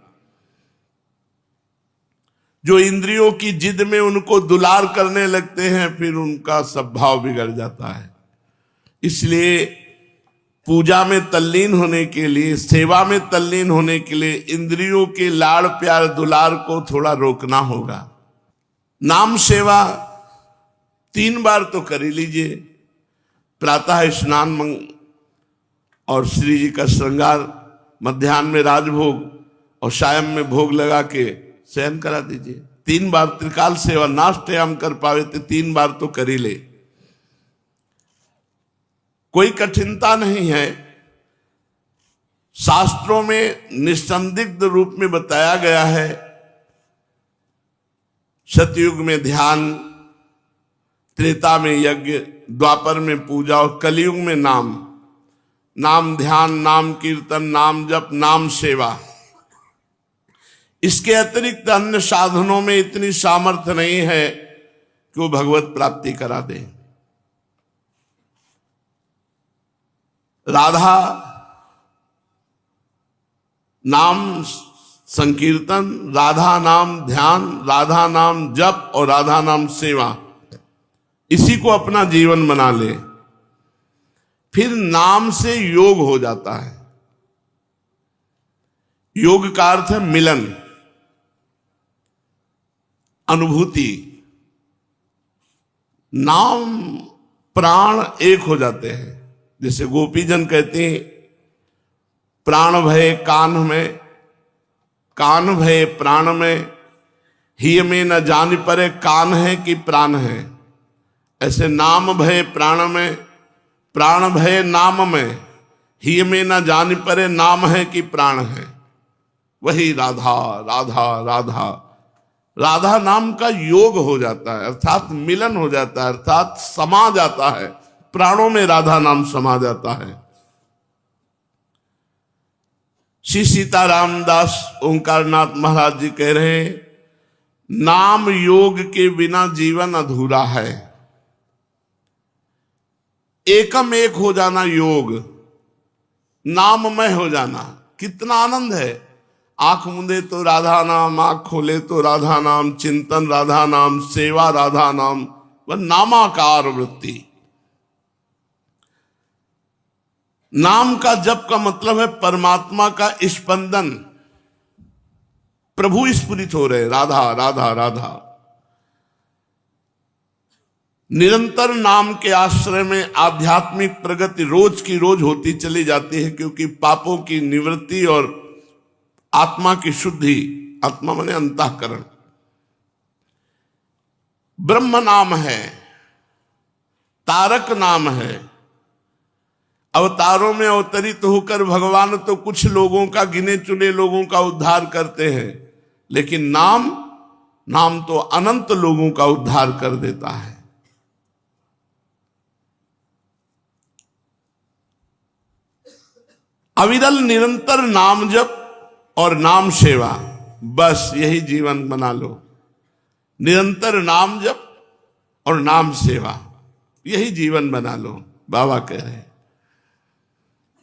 जो इंद्रियों की जिद में उनको दुलार करने लगते हैं, फिर उनका स्वभाव बिगड़ जाता है। इसलिए पूजा में तल्लीन होने के लिए, सेवा में तल्लीन होने के लिए इंद्रियों के लाड़ प्यार दुलार को थोड़ा रोकना होगा। नाम सेवा 3 बार तो कर ही लीजिए। प्रातः स्नान और श्री जी का श्रृंगार, मध्याह्न में राजभोग और सायं में भोग लगा के शयन करा दीजिए। 3 बार त्रिकाल सेवा, नाष्टयाम कर पावे तो 3 बार तो कर ही ले, कोई कठिनता नहीं है। शास्त्रों में निसंदिग्ध रूप में बताया गया है, सतयुग में ध्यान, त्रेता में यज्ञ, द्वापर में पूजा और कलयुग में नाम। नाम ध्यान, नाम कीर्तन, नाम जप, नाम सेवा। इसके अतिरिक्त अन्य साधनों में इतनी सामर्थ्य नहीं है कि वो भगवत प्राप्ति करा दे। राधा नाम संकीर्तन, राधा नाम ध्यान, राधा नाम जप और राधा नाम सेवा, इसी को अपना जीवन बना ले, फिर नाम से योग हो जाता है। योग का अर्थ है मिलन, अनुभूति। नाम प्राण एक हो जाते हैं। जैसे गोपीजन कहते हैं, प्राण भय कान में, कान भय प्राण में, ही में न जान परे कान है कि प्राण है। ऐसे नाम भय प्राण में, प्राण भय नाम में, ही में न जान परे नाम है कि प्राण है। वही राधा राधा राधा। राधा नाम का योग हो जाता है, अर्थात मिलन हो जाता है, अर्थात समा जाता है, प्राणों में राधा नाम समा जाता है। श्री सीताराम दास ओंकारनाथ महाराज जी कह रहे हैं, नाम योग के बिना जीवन अधूरा है। एकम एक हो जाना योग, नाममय हो जाना, कितना आनंद है। आंख मूंदे तो राधा नाम, आंख खोले तो राधा नाम, चिंतन राधा नाम, सेवा राधा नाम, वह नामाकार वृत्ति। नाम का जप का मतलब है परमात्मा का स्पंदन, प्रभु स्फुरित हो रहे, राधा राधा राधा। निरंतर नाम के आश्रय में आध्यात्मिक प्रगति रोज की रोज होती चली जाती है, क्योंकि पापों की निवृत्ति और आत्मा की शुद्धि, आत्मा माने अंतःकरण। ब्रह्म नाम है, तारक नाम है। अवतारों में अवतरित होकर भगवान तो कुछ लोगों का, गिने चुने लोगों का उद्धार करते हैं, लेकिन नाम तो अनंत लोगों का उद्धार कर देता है। अविरल निरंतर नाम जप और नाम सेवा, बस यही जीवन बना लो। निरंतर नाम जप और नाम सेवा, यही जीवन बना लो। बाबा कह रहे,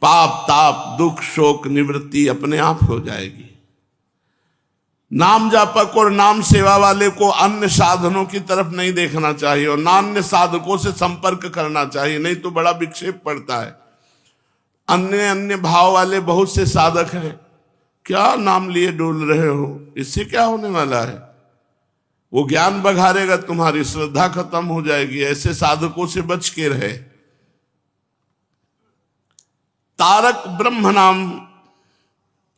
पाप ताप दुख शोक निवृत्ति अपने आप हो जाएगी। नाम जापक और नाम सेवा वाले को अन्य साधनों की तरफ नहीं देखना चाहिए और अन्य साधकों से संपर्क करना चाहिए, नहीं तो बड़ा विक्षेप पड़ता है। अन्य भाव वाले बहुत से साधक हैं, क्या नाम लिए डोल रहे हो, इससे क्या होने वाला है? वो ज्ञान बघारेगा, तुम्हारी श्रद्धा खत्म हो जाएगी। ऐसे साधकों से बच के रहे। तारक ब्रह्म नाम,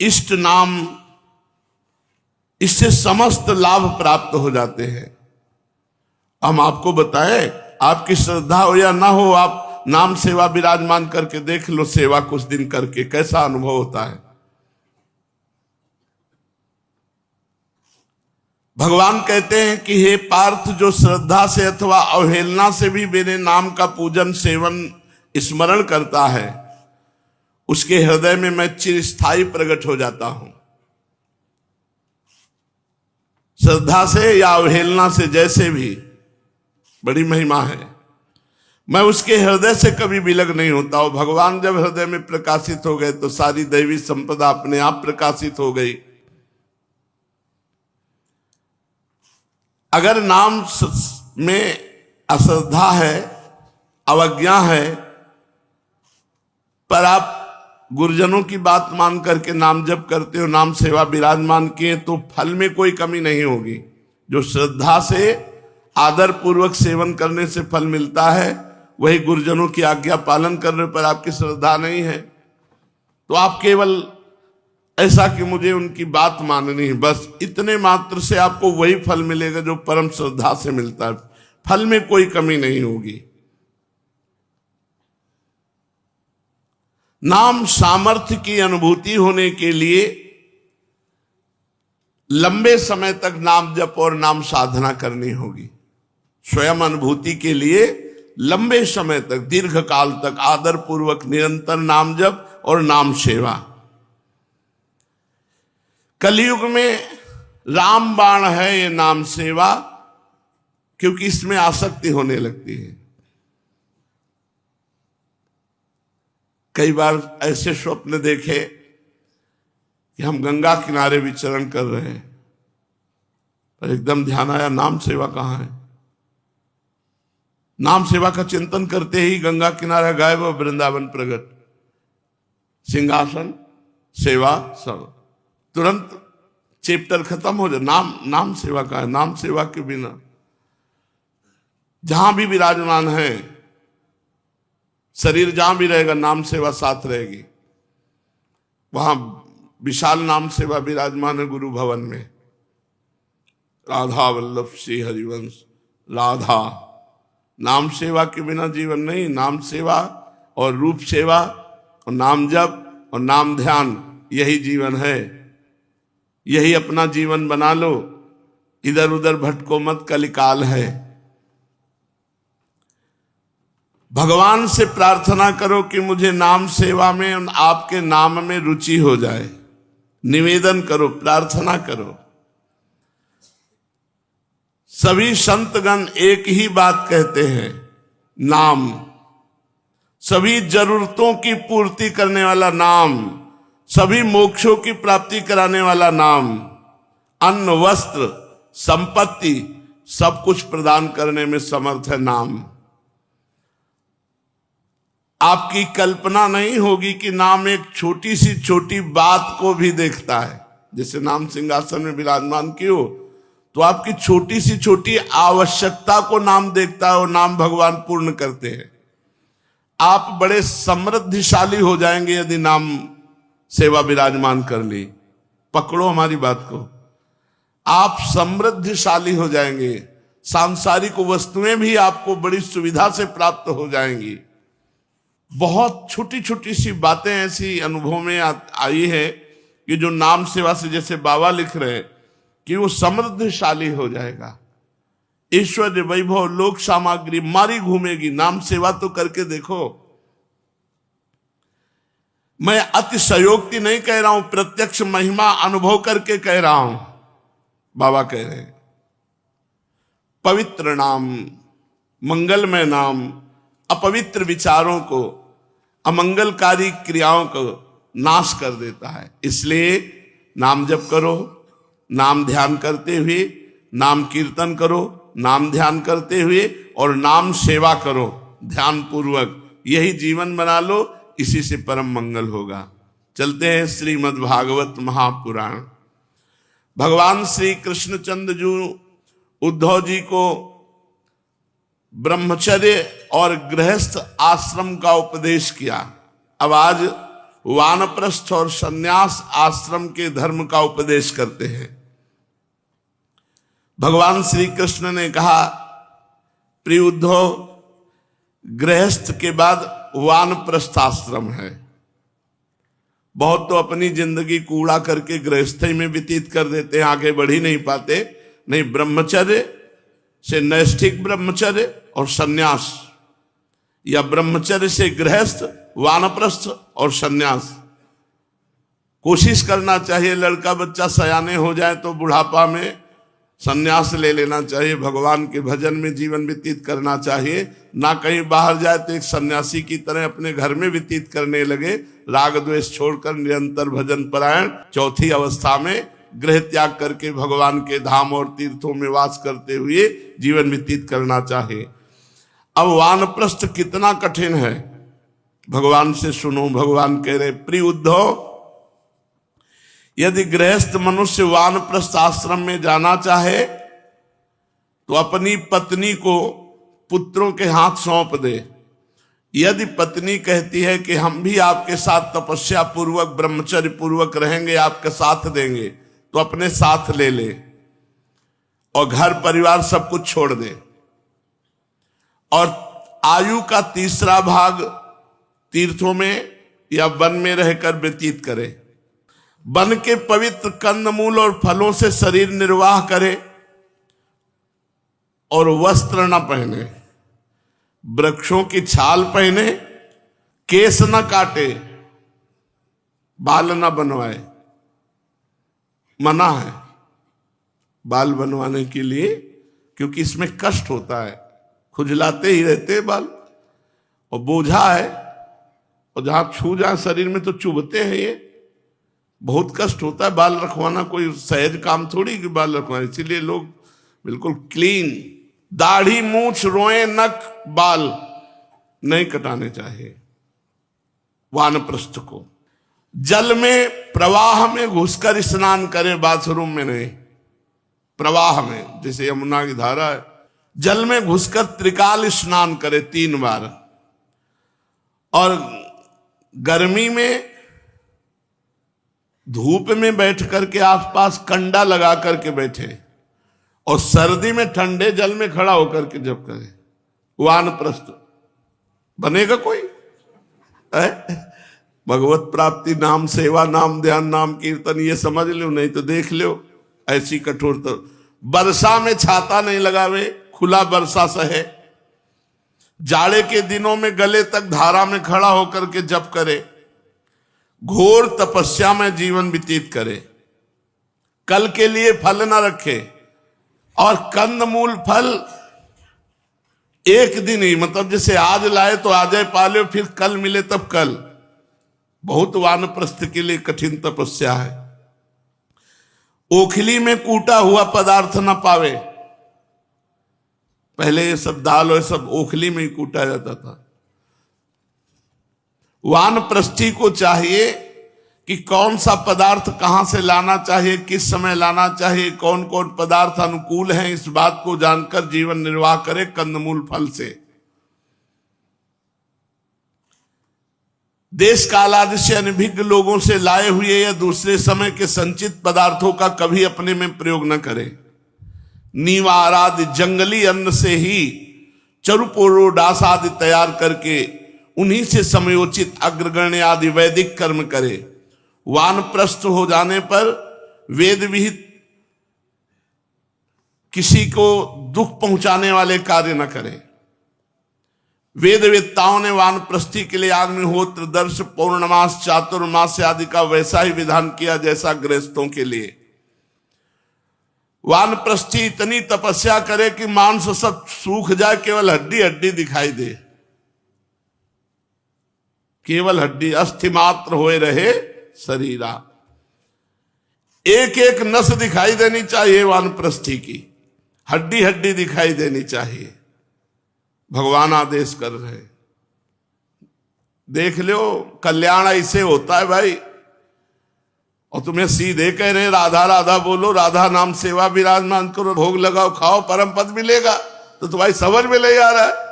इष्ट नाम, इससे समस्त लाभ प्राप्त हो जाते हैं। हम आपको बताएं, आपकी श्रद्धा हो या ना हो, आप नाम सेवा विराजमान करके देख लो, सेवा कुछ दिन करके कैसा अनुभव होता है। भगवान कहते हैं कि हे पार्थ, जो श्रद्धा से अथवा अवहेलना से भी मेरे नाम का पूजन सेवन स्मरण करता है, उसके हृदय में मैं चिरस्थायी प्रकट हो जाता हूं। श्रद्धा से या अवहेलना से, जैसे भी, बड़ी महिमा है। मैं उसके हृदय से कभी विलग नहीं होता। और भगवान जब हृदय में प्रकाशित हो गए तो सारी दैवी संपदा अपने आप प्रकाशित हो गई। अगर नाम में अश्रद्धा है, अवज्ञा है, पर आप गुरुजनों की बात मान करके नाम जप करते हो, नाम सेवा विराजमान किए, तो फल में कोई कमी नहीं होगी। जो श्रद्धा से आदर पूर्वक सेवन करने से फल मिलता है, वही गुरुजनों की आज्ञा पालन करने पर आपकी श्रद्धा नहीं है, तो आप केवल ऐसा कि मुझे उनकी बात माननी है, बस इतने मात्र से आपको वही फल मिलेगा जो परम श्रद्धा से मिलता है। फल में कोई कमी नहीं होगी। नाम सामर्थ्य की अनुभूति होने के लिए लंबे समय तक नाम जप और नाम साधना करनी होगी। स्वयं अनुभूति के लिए लंबे समय तक, दीर्घ काल तक आदर पूर्वक निरंतर नाम जप और नाम सेवा। कलयुग में रामबाण है ये नाम सेवा, क्योंकि इसमें आसक्ति होने लगती है। कई बार ऐसे स्वप्न देखे कि हम गंगा किनारे विचरण कर रहे हैं, पर एकदम ध्यान आया नाम सेवा कहाँ है। नाम सेवा का चिंतन करते ही गंगा किनारा गायब और वृंदावन प्रकट। सिंहासन सेवा सब, तुरंत चैप्टर खत्म हो जाए। नाम सेवा का है। नाम सेवा के बिना जहां भी विराजमान है, शरीर जहां भी रहेगा, नाम सेवा साथ रहेगी। वहां विशाल नाम सेवा विराजमान है गुरु भवन में। राधा वल्लभ श्री हरिवंश राधा। नाम सेवा के बिना जीवन नहीं। नाम सेवा और रूप सेवा और नाम जप और नाम ध्यान, यही जीवन है। यही अपना जीवन बना लो, इधर उधर भटको मत, कलिकाल है। भगवान से प्रार्थना करो कि मुझे नाम सेवा में, आपके नाम में रुचि हो जाए। निवेदन करो, प्रार्थना करो। सभी संतगण एक ही बात कहते हैं, नाम। सभी जरूरतों की पूर्ति करने वाला नाम, सभी मोक्षों की प्राप्ति कराने वाला नाम, अन्न वस्त्र संपत्ति सब कुछ प्रदान करने में समर्थ है नाम। आपकी कल्पना नहीं होगी कि नाम एक छोटी सी छोटी बात को भी देखता है। जैसे नाम सिंहासन में विराजमान कियो, तो आपकी छोटी सी छोटी आवश्यकता को नाम देखता है और नाम भगवान पूर्ण करते हैं। आप बड़े समृद्धिशाली हो जाएंगे यदि नाम सेवा विराजमान कर ली। पकड़ो हमारी बात को, आप समृद्धिशाली हो जाएंगे। सांसारिक वस्तुएं भी आपको बड़ी सुविधा से प्राप्त हो जाएंगी। बहुत छोटी छोटी सी बातें ऐसी अनुभव में आई है कि जो नाम सेवा से, जैसे बाबा लिख रहे हैं कि वो समृद्धशाली हो जाएगा। ऐश्वर्य वैभव लोक सामग्री मारी घूमेगी। नाम सेवा तो करके देखो। मैं अतिशयोक्ति नहीं कह रहा हूं, प्रत्यक्ष महिमा अनुभव करके कह रहा हूं। बाबा कह रहे हैं पवित्र नाम, मंगलमय नाम अपवित्र विचारों को, अमंगलकारी क्रियाओं को नाश कर देता है। इसलिए नाम जप करो, नाम ध्यान करते हुए, नाम कीर्तन करो, नाम ध्यान करते हुए, और नाम सेवा करो ध्यान पूर्वक। यही जीवन बना लो, इसी से परम मंगल होगा। चलते हैं श्रीमद् भागवत महापुराण। भगवान श्री कृष्णचंद्र जी उद्धव जी को ब्रह्मचर्य और गृहस्थ आश्रम का उपदेश किया। अब आज वानप्रस्थ और सन्यास आश्रम के धर्म का उपदेश करते हैं। भगवान श्री कृष्ण ने कहा, प्रिय उद्धव, गृहस्थ के बाद वानप्रस्थ आश्रम है। बहुत तो अपनी जिंदगी कूड़ा करके गृहस्थी में व्यतीत कर देते हैं, आगे बढ़ ही नहीं पाते। नहीं, ब्रह्मचर्य से नैष्ठिक ब्रह्मचर्य और सन्यास, या ब्रह्मचर्य से गृहस्थ वानप्रस्थ और सन्यास। कोशिश करना चाहिए लड़का बच्चा सयाने हो जाए तो बुढ़ापा में सन्यास ले लेना चाहिए, भगवान के भजन में जीवन व्यतीत करना चाहिए, ना कहीं बाहर जाए तो एक सन्यासी की तरह अपने घर में व्यतीत करने लगे, राग द्वेष छोड़कर निरंतर भजन परायण। चौथी अवस्था में गृह त्याग करके भगवान के धाम और तीर्थों में वास करते हुए जीवन व्यतीत करना चाहिए। अब वानप्रस्थ कितना कठिन है, भगवान से सुनो। भगवान कह रहे, प्रिय उद्धव, यदि गृहस्थ मनुष्य वानप्रस्थ आश्रम में जाना चाहे तो अपनी पत्नी को पुत्रों के हाथ सौंप दे। यदि पत्नी कहती है कि हम भी आपके साथ तपस्या पूर्वक ब्रह्मचर्य पूर्वक रहेंगे, आपके साथ देंगे, तो अपने साथ ले ले और घर परिवार सब कुछ छोड़ दे। और आयु का तीसरा भाग तीर्थों में या वन में रहकर व्यतीत करे। वन के पवित्र कंदमूल और फलों से शरीर निर्वाह करे और वस्त्र न पहने, वृक्षों की छाल पहने, केस न काटे, बाल न बनवाए। मना है बाल बनवाने के लिए, क्योंकि इसमें कष्ट होता है, खुजलाते ही रहते बाल और बोझा है, और जहां छू जाए शरीर में तो चुभते हैं, ये बहुत कष्ट होता है। बाल रखवाना कोई सहज काम थोड़ी कि बाल रखवाना, इसीलिए लोग बिल्कुल क्लीन, दाढ़ी मूछ रोए नख बाल नहीं कटाने चाहिए। वानप्रस्थ को जल में प्रवाह में घुसकर स्नान करे, बाथरूम में नहीं, प्रवाह में, जैसे यमुना की धारा है, जल में घुसकर त्रिकाल स्नान करे 3 बार। और गर्मी में धूप में बैठ करके आसपास कंडा लगा करके बैठे, और सर्दी में ठंडे जल में खड़ा होकर के जब करे। वानप्रस्थ बनेगा कोई? भगवत प्राप्ति, नाम सेवा, नाम ध्यान, नाम कीर्तन, ये समझ लो, नहीं तो देख लो ऐसी कठोरता। वर्षा में छाता नहीं लगावे, खुला वर्षा सहे, जाड़े के दिनों में गले तक धारा में खड़ा होकर के जप करे, घोर तपस्या में जीवन व्यतीत करे, कल के लिए फल ना रखे। और कंदमूल फल एक दिन ही, मतलब जैसे आज लाए तो आज पाले, फिर कल मिले तब कल। बहुत वानप्रस्थ के लिए कठिन तपस्या है। ओखली में कूटा हुआ पदार्थ ना पावे, पहले ये सब दाल और सब ओखली में ही कूटा जाता था। वानप्रस्थी को चाहिए कि कौन सा पदार्थ कहां से लाना चाहिए, किस समय लाना चाहिए, कौन कौन पदार्थ अनुकूल हैं, इस बात को जानकर जीवन निर्वाह करे कंदमूल फल से। देश काल आदि से अनभिज्ञ लोगों से लाए हुए या दूसरे समय के संचित पदार्थों का कभी अपने में प्रयोग न करें। नीवार आदि जंगली अन्न से ही चरुपोरोडास आदि तैयार करके उन्हीं से समयोचित अग्रगण्य आदि वैदिक कर्म करे। वानप्रस्थ हो जाने पर वेद विहित किसी को दुख पहुंचाने वाले कार्य न करें। वेद वेत्ताओं ने वानप्रस्थी के लिए अग्निहोत्र, दर्श, पौर्णमास, चातुर्मास आदि का वैसा ही विधान किया जैसा गृहस्थों के लिए। वानप्रस्थी इतनी तपस्या करे कि मांस सब सूख जाए, केवल हड्डी हड्डी दिखाई दे, केवल हड्डी, अस्थि मात्र होए रहे शरीरा। एक एक नस दिखाई देनी चाहिए वानप्रस्थी की, हड्डी हड्डी दिखाई देनी चाहिए। भगवान आदेश कर रहे, देख लो कल्याण ऐसे होता है भाई। और तुम्हें सीधे कह रहे राधा राधा बोलो, राधा नाम सेवा विराजमान करो, भोग लगाओ, खाओ, परम पद मिलेगा। तो तुम्हारी समझ में ले आ रहा है।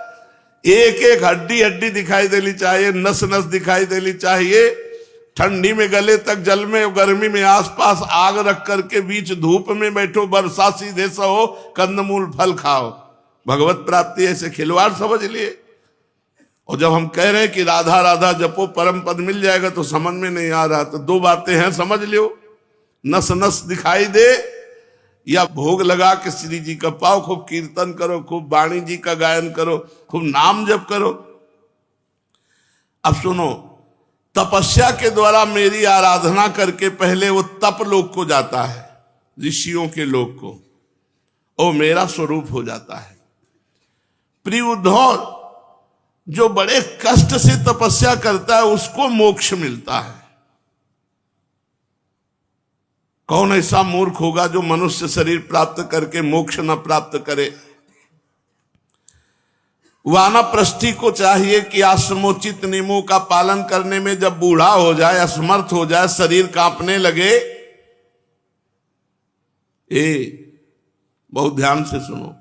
एक एक हड्डी हड्डी दिखाई देनी चाहिए, नस नस दिखाई देनी चाहिए। ठंडी में गले तक जल में, गर्मी में आसपास आग रख करके बीच धूप में बैठो, बरसा सीधे सहो, कंदमूल फल खाओ। भगवत प्राप्ति ऐसे खिलवाड़ समझ लिए। और जब हम कह रहे हैं कि राधा राधा जपो परम पद मिल जाएगा, तो समझ में नहीं आ रहा। तो 2 बातें हैं, समझ लियो, नस नस दिखाई दे, या भोग लगा के श्री जी का पाओ, खूब कीर्तन करो, खूब वाणी जी का गायन करो, खूब नाम जप करो। अब सुनो, तपस्या के द्वारा मेरी आराधना करके पहले वो तप लोक को जाता है, ऋषियों के लोक को, और मेरा स्वरूप हो जाता है। प्रिय उद्धव, जो बड़े कष्ट से तपस्या करता है उसको मोक्ष मिलता है। कौन ऐसा मूर्ख होगा जो मनुष्य शरीर प्राप्त करके मोक्ष न प्राप्त करे। वानप्रस्थी को चाहिए कि आश्रमोचित नियमों का पालन करने में जब बूढ़ा हो जाए, असमर्थ हो जाए, शरीर कांपने लगे, बहुत ध्यान से सुनो,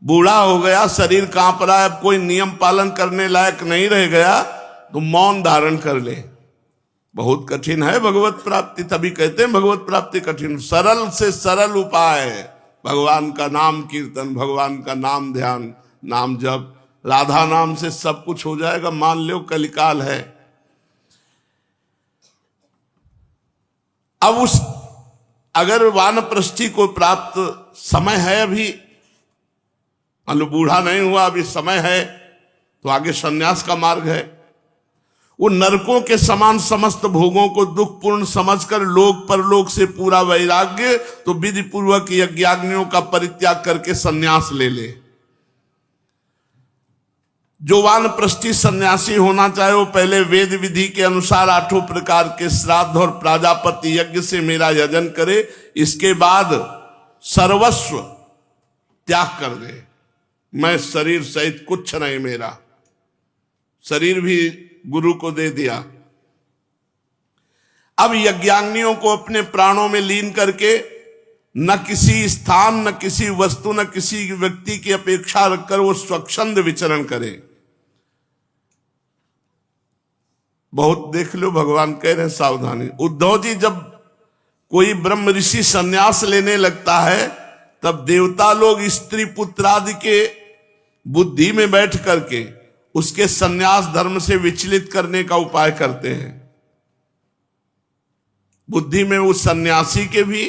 बूढ़ा हो गया, शरीर कांप रहा है, अब कोई नियम पालन करने लायक नहीं रह गया, तो मौन धारण कर ले। बहुत कठिन है भगवत प्राप्ति, तभी कहते हैं भगवत प्राप्ति कठिन। सरल से सरल उपाय है भगवान का नाम कीर्तन, भगवान का नाम ध्यान, नाम जप। राधा नाम से सब कुछ हो जाएगा। मान लो कलिकाल है, अब उस अगर वानप्रस्थी को प्राप्त समय है, अभी मान लो बूढ़ा नहीं हुआ, अभी समय है, तो आगे संन्यास का मार्ग है। वो नरकों के समान समस्त भोगों को दुखपूर्ण समझकर लोक परलोक से पूरा वैराग्य, तो विधि पूर्वक यज्ञाग्नियों का परित्याग करके संन्यास ले ले। जो वानप्रस्थी सन्यासी होना चाहे वो पहले वेद विधि के अनुसार 8 प्रकार के श्राद्ध और प्राजापति यज्ञ से मेरा यजन करे, इसके बाद सर्वस्व त्याग कर दे। मैं शरीर सहित कुछ नहीं मेरा, शरीर भी गुरु को दे दिया। अब यज्ञाग्नियों को अपने प्राणों में लीन करके न किसी स्थान, न किसी वस्तु, न किसी व्यक्ति की अपेक्षा रखकर वो स्वच्छंद विचरण करे। बहुत देख लो, भगवान कह रहे हैं सावधानी। उद्धव जी, जब कोई ब्रह्म ऋषि संन्यास लेने लगता है तब देवता लोग स्त्री पुत्रादि के बुद्धि में बैठ करके उसके संन्यास धर्म से विचलित करने का उपाय करते हैं। बुद्धि में उस सन्यासी के भी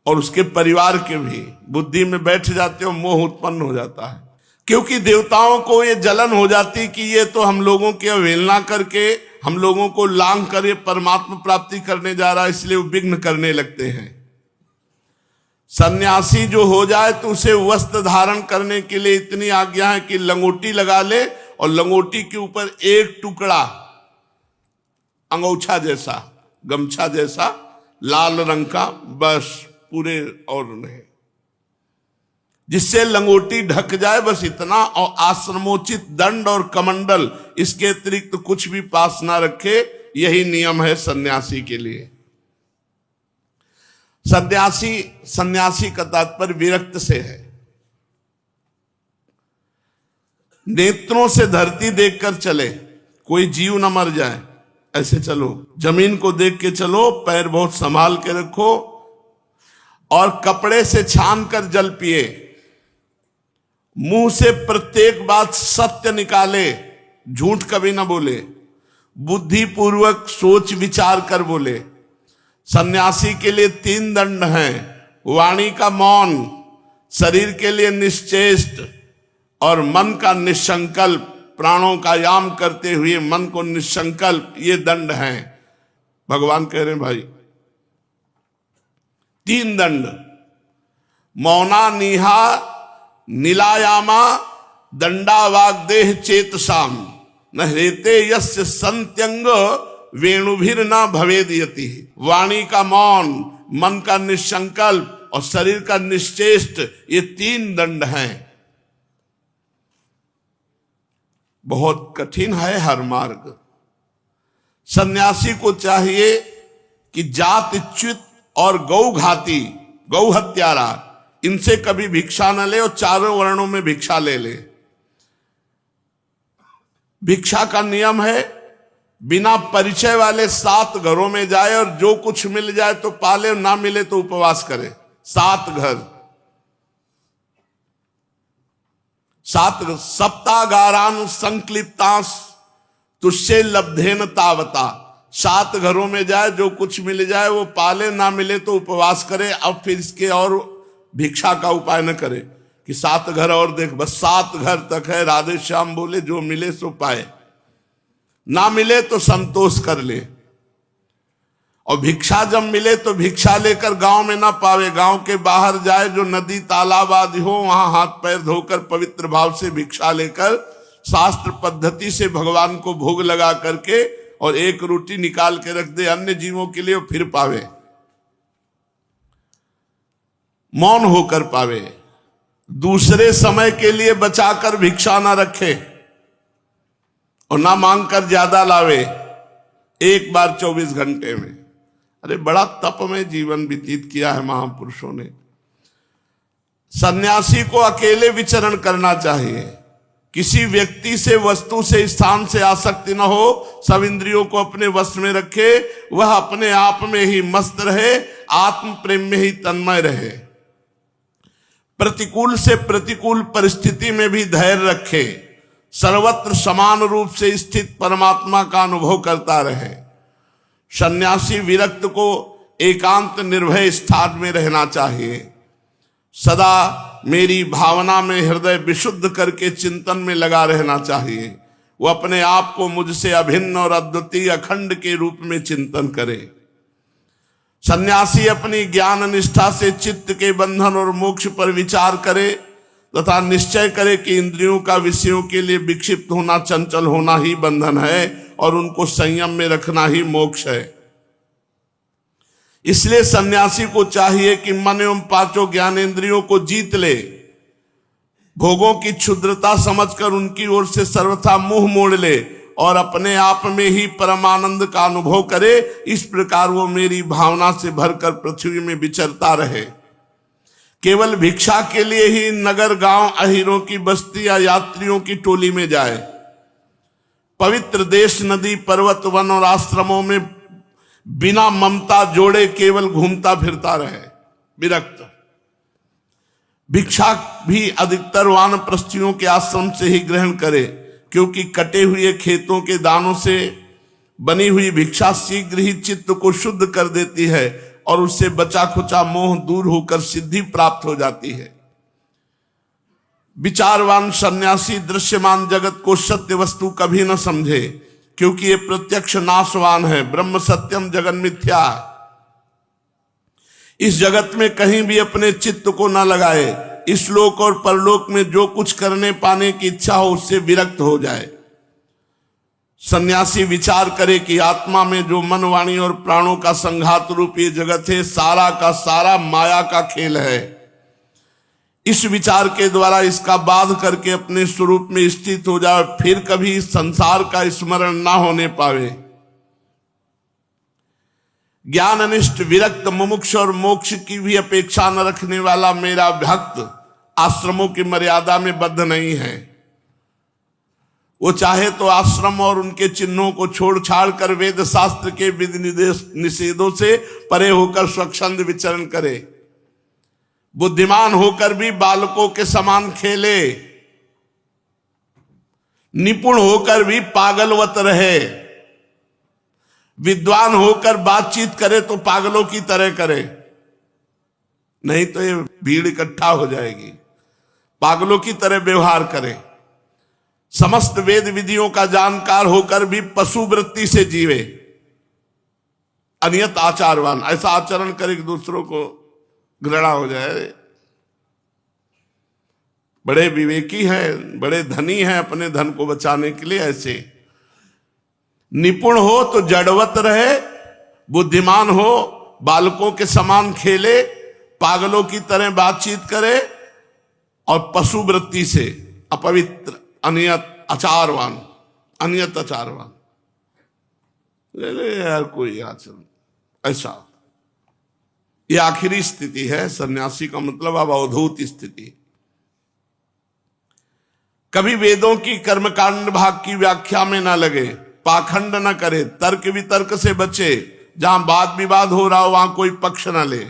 और उसके परिवार के भी बुद्धि में बैठ जाते हो, मोह उत्पन्न हो जाता है। क्योंकि देवताओं को ये जलन हो जाती कि ये तो हम लोगों की अवहेलना करके हम लोगों को लांघ कर ये परमात्मा प्राप्ति करने जा रहा है, इसलिए वो विघ्न करने लगते हैं। सन्यासी जो हो जाए तो उसे वस्त्र धारण करने के लिए इतनी आज्ञा है कि लंगोटी लगा ले और लंगोटी के ऊपर एक टुकड़ा अंगोछा जैसा, गमछा जैसा लाल रंग का, बस, पूरे और नहीं, जिससे लंगोटी ढक जाए, बस इतना। और आश्रमोचित दंड और कमंडल, इसके अतिरिक्त तो कुछ भी पास ना रखे। यही नियम है सन्यासी के लिए। सन्यासी का तात्पर्य विरक्त से है। नेत्रों से धरती देखकर चले, कोई जीव न मर जाए, ऐसे चलो। जमीन को देख के चलो, पैर बहुत संभाल के रखो, और कपड़े से छान कर जल पिए। मुंह से प्रत्येक बात सत्य निकाले, झूठ कभी ना बोले, बुद्धि पूर्वक सोच विचार कर बोले। सन्यासी के लिए 3 दंड हैं। वाणी का मौन, शरीर के लिए निश्चेष्ट और मन का निसंकल्प, प्राणों का याम करते हुए मन को निसंकल्प, ये दंड हैं। भगवान कह रहे हैं भाई 3 दंड। मौना निहा नीलायामा दंडा वाग्देह चेतसाम न हेते यस्य संत्यंग वेणुभिर न भवेद यति। वाणी का मौन, मन का निसंकल्प और शरीर का निश्चेष्ट, ये 3 दंड हैं। बहुत कठिन है हर मार्ग। सन्यासी को चाहिए कि जातच्युत और गौघाती, गौ हत्यारा, इनसे कभी भिक्षा न ले और चारों वर्णों में भिक्षा ले ले। भिक्षा का नियम है बिना परिचय वाले 7 घरों में जाए और जो कुछ मिल जाए तो पाले, ना मिले तो उपवास करे। 7 घर, 7 सप्तागारान संक्लिप्तांस तुष्य लब्धेन तावता। 7 घरों में जाए, जो कुछ मिल जाए वो पाले, ना मिले तो उपवास करे। अब फिर इसके और भिक्षा का उपाय न करे कि 7 घर और देख, बस 7 घर तक है। राधे श्याम बोले जो मिले सो पाए। ना मिले तो संतोष कर ले। और भिक्षा जब मिले तो भिक्षा लेकर गांव में ना पावे, गांव के बाहर जाए, जो नदी तालाब आदि हो वहां हाथ पैर धोकर पवित्र भाव से भिक्षा लेकर शास्त्र पद्धति से भगवान को भोग लगा करके और एक रोटी निकाल के रख दे अन्य जीवों के लिए, फिर पावे, मौन होकर पावे। दूसरे समय के लिए बचाकर भिक्षा ना रखे और ना मांग कर ज्यादा लावे, एक बार 24 घंटे में। अरे बड़ा तप में जीवन व्यतीत किया है महापुरुषों ने। सन्यासी को अकेले विचरण करना चाहिए, किसी व्यक्ति से, वस्तु से, स्थान से आसक्ति न हो, सब इंद्रियों को अपने वश में रखे, वह अपने आप में ही मस्त रहे, आत्म प्रेम में ही तन्मय रहे, प्रतिकूल से प्रतिकूल परिस्थिति में भी धैर्य रखे, सर्वत्र समान रूप से स्थित परमात्मा का अनुभव करता रहे। सन्यासी विरक्त को एकांत निर्भय स्थान में रहना चाहिए, सदा मेरी भावना में हृदय विशुद्ध करके चिंतन में लगा रहना चाहिए। वो अपने आप को मुझसे अभिन्न और अद्वितीय अखंड के रूप में चिंतन करे। सन्यासी अपनी ज्ञान निष्ठा से चित्त के बंधन और मोक्ष पर विचार करे तथा निश्चय करे कि इंद्रियों का विषयों के लिए विक्षिप्त होना, चंचल होना ही बंधन है और उनको संयम में रखना ही मोक्ष है। इसलिए सन्यासी को चाहिए कि मन एवं पांचों ज्ञानेंद्रियों को जीत ले, भोगों की क्षुद्रता समझकर उनकी ओर से सर्वथा मुंह मोड़ ले और अपने आप में ही परमानंद का अनुभव करे। इस प्रकार वो मेरी भावना से भरकर पृथ्वी में विचरता रहे। केवल भिक्षा के लिए ही नगर, गांव, अहीरों की बस्ती या यात्रियों की टोली में जाए। पवित्र देश, नदी, पर्वत, वन और आश्रमों में बिना ममता जोड़े केवल घूमता फिरता रहे, विरक्त। भिक्षा भी अधिकतर वानप्रस्थियों के आश्रम से ही ग्रहण करे, क्योंकि कटे हुए खेतों के दानों से बनी हुई भिक्षा शीघ्र ही चित्त को शुद्ध कर देती है और उससे बचा खुचा मोह दूर होकर सिद्धि प्राप्त हो जाती है। विचारवान सन्यासी दृश्यमान जगत को सत्य वस्तु कभी न समझे, क्योंकि ये प्रत्यक्ष नाशवान है। ब्रह्म सत्यम जगन मिथ्या। इस जगत में कहीं भी अपने चित्त को न लगाए, इस लोक और परलोक में जो कुछ करने पाने की इच्छा हो उससे विरक्त हो जाए। सन्यासी विचार करे कि आत्मा में जो मन, वाणी और प्राणों का संघात रूप ये जगत है, सारा का सारा माया का खेल है। इस विचार के द्वारा इसका बाध करके अपने स्वरूप में स्थित हो जाए, फिर कभी संसार का स्मरण ना होने पावे। ज्ञाननिष्ठ, विरक्त, मुमुक्ष और मोक्ष की भी अपेक्षा न रखने वाला मेरा भक्त आश्रमों की मर्यादा में बद्ध नहीं है। वो चाहे तो आश्रम और उनके चिन्हों को छोड़ छाड़ कर वेद शास्त्र के विधि निषेधों से परे होकर स्वच्छंद विचरण करे। बुद्धिमान होकर भी बालकों के समान खेले, निपुण होकर भी पागलवत रहे। विद्वान होकर बातचीत करे तो पागलों की तरह करे, नहीं तो ये भीड़ इकट्ठा हो जाएगी। पागलों की तरह व्यवहार करे। समस्त वेद विधियों का जानकार होकर भी पशु वृत्ति से जीवे। अनियत आचारवान, ऐसा आचरण करे कि दूसरों को घृणा हो जाए। बड़े विवेकी हैं, बड़े धनी हैं अपने धन को बचाने के लिए। ऐसे निपुण हो तो जड़वत रहे, बुद्धिमान हो बालकों के समान खेले, पागलों की तरह बातचीत करे और पशु वृत्ति से अपवित्र, अनियत आचारवान, अनियत आचारवान। यार कोई आचरण ऐसा, यह आखिरी स्थिति है। सन्यासी का मतलब अब अवधूत स्थिति। कभी वेदों की कर्मकांड भाग की व्याख्या में ना लगे, पाखंड न करे, तर्क वितर्क से बचे। जहां वाद विवाद हो रहा हो वहां कोई पक्ष न ले।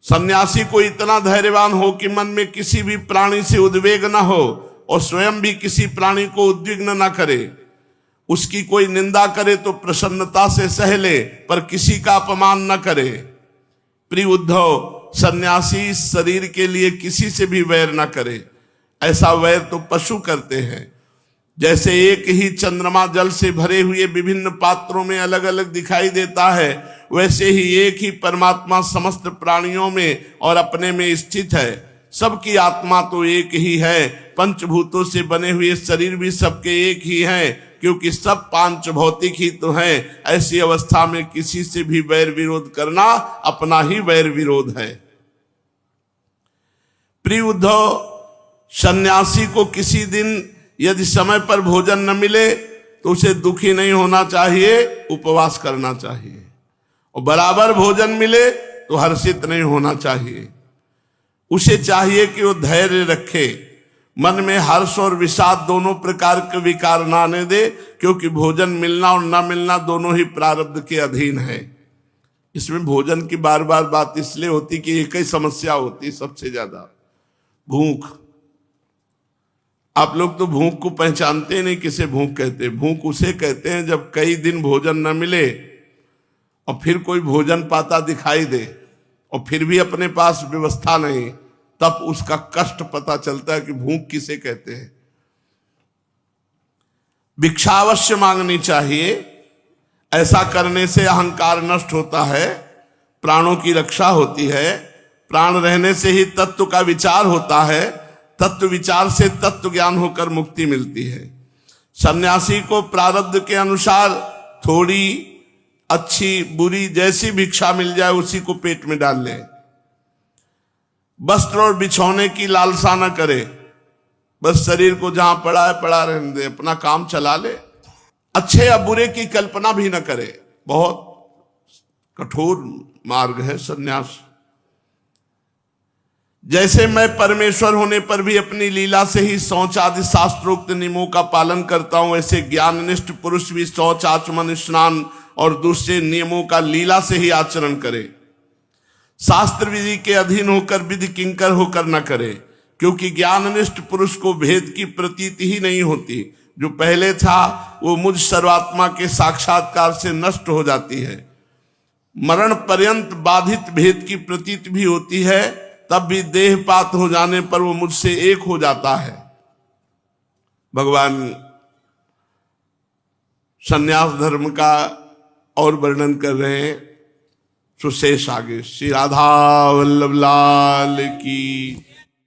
सन्यासी को इतना धैर्यवान हो कि मन में किसी भी प्राणी से उद्वेग न हो और स्वयं भी किसी प्राणी को उद्विग्न न करे। उसकी कोई निंदा करे तो प्रसन्नता से सह ले, पर किसी का अपमान न करे। प्रिय उद्धव, सन्यासी इस शरीर के लिए किसी से भी वैर न करे। ऐसा वैर तो पशु करते हैं। जैसे एक ही चंद्रमा जल से भरे हुए विभिन्न पात्रों में अलग अलग दिखाई देता है, वैसे ही एक ही परमात्मा समस्त प्राणियों में और अपने में स्थित है। सबकी आत्मा तो एक ही है, पंचभूतों से बने हुए शरीर भी सबके एक ही हैं, क्योंकि सब पांच भौतिक ही तो हैं। ऐसी अवस्था में किसी से भी वैर विरोध करना अपना ही वैर विरोध है। प्रिय उद्धव, सन्यासी को किसी दिन यदि समय पर भोजन न मिले तो उसे दुखी नहीं होना चाहिए, उपवास करना चाहिए। और बराबर भोजन मिले तो हर्षित नहीं होना चाहिए। उसे चाहिए कि वो धैर्य रखे, मन में हर्ष और विषाद दोनों प्रकार के विकार न आने दे, क्योंकि भोजन मिलना और न मिलना दोनों ही प्रारब्ध के अधीन है। इसमें भोजन की बार बार बात इसलिए होती कि एक ही समस्या होती सबसे ज्यादा, भूख। आप लोग तो भूख को पहचानते नहीं, किसे भूख कहते हैं। भूख उसे कहते हैं जब कई दिन भोजन न मिले और फिर कोई भोजन पाता दिखाई दे और फिर भी अपने पास व्यवस्था नहीं, तब उसका कष्ट पता चलता है कि भूख किसे कहते हैं। भिक्षा अवश्य मांगनी चाहिए, ऐसा करने से अहंकार नष्ट होता है, प्राणों की रक्षा होती है। प्राण रहने से ही तत्व का विचार होता है, तत्व विचार से तत्व ज्ञान होकर मुक्ति मिलती है। सन्यासी को प्रारब्ध के अनुसार थोड़ी अच्छी बुरी जैसी भिक्षा मिल जाए उसी को पेट में डाल ले। वस्त्र और बिछौने की लालसा न करे, बस शरीर को जहां पड़ा है पड़ा रहने दे, अपना काम चला ले। अच्छे या बुरे की कल्पना भी न करे। बहुत कठोर मार्ग है सन्यास। जैसे मैं परमेश्वर होने पर भी अपनी लीला से ही शौच आदि शास्त्रोक्त नियमों का पालन करता हूं, ऐसे ज्ञाननिष्ठ पुरुष भी शौच, आचमन, स्नान और दूसरे नियमों का लीला से ही आचरण करे। शास्त्र विधि के अधीन होकर विधि किंकर होकर न करे, क्योंकि ज्ञाननिष्ठ पुरुष को भेद की प्रतीति ही नहीं होती। जो पहले था वो मुझ सर्वात्मा के साक्षात्कार से नष्ट हो जाती है। मरण पर्यंत बाधित भेद की प्रतीति भी होती है, तब भी देहपात हो जाने पर वो मुझसे एक हो जाता है। भगवान सन्यास धर्म का और वर्णन कर रहे हैं, सुशेष आगे। श्री राधा वल्लभ लाल की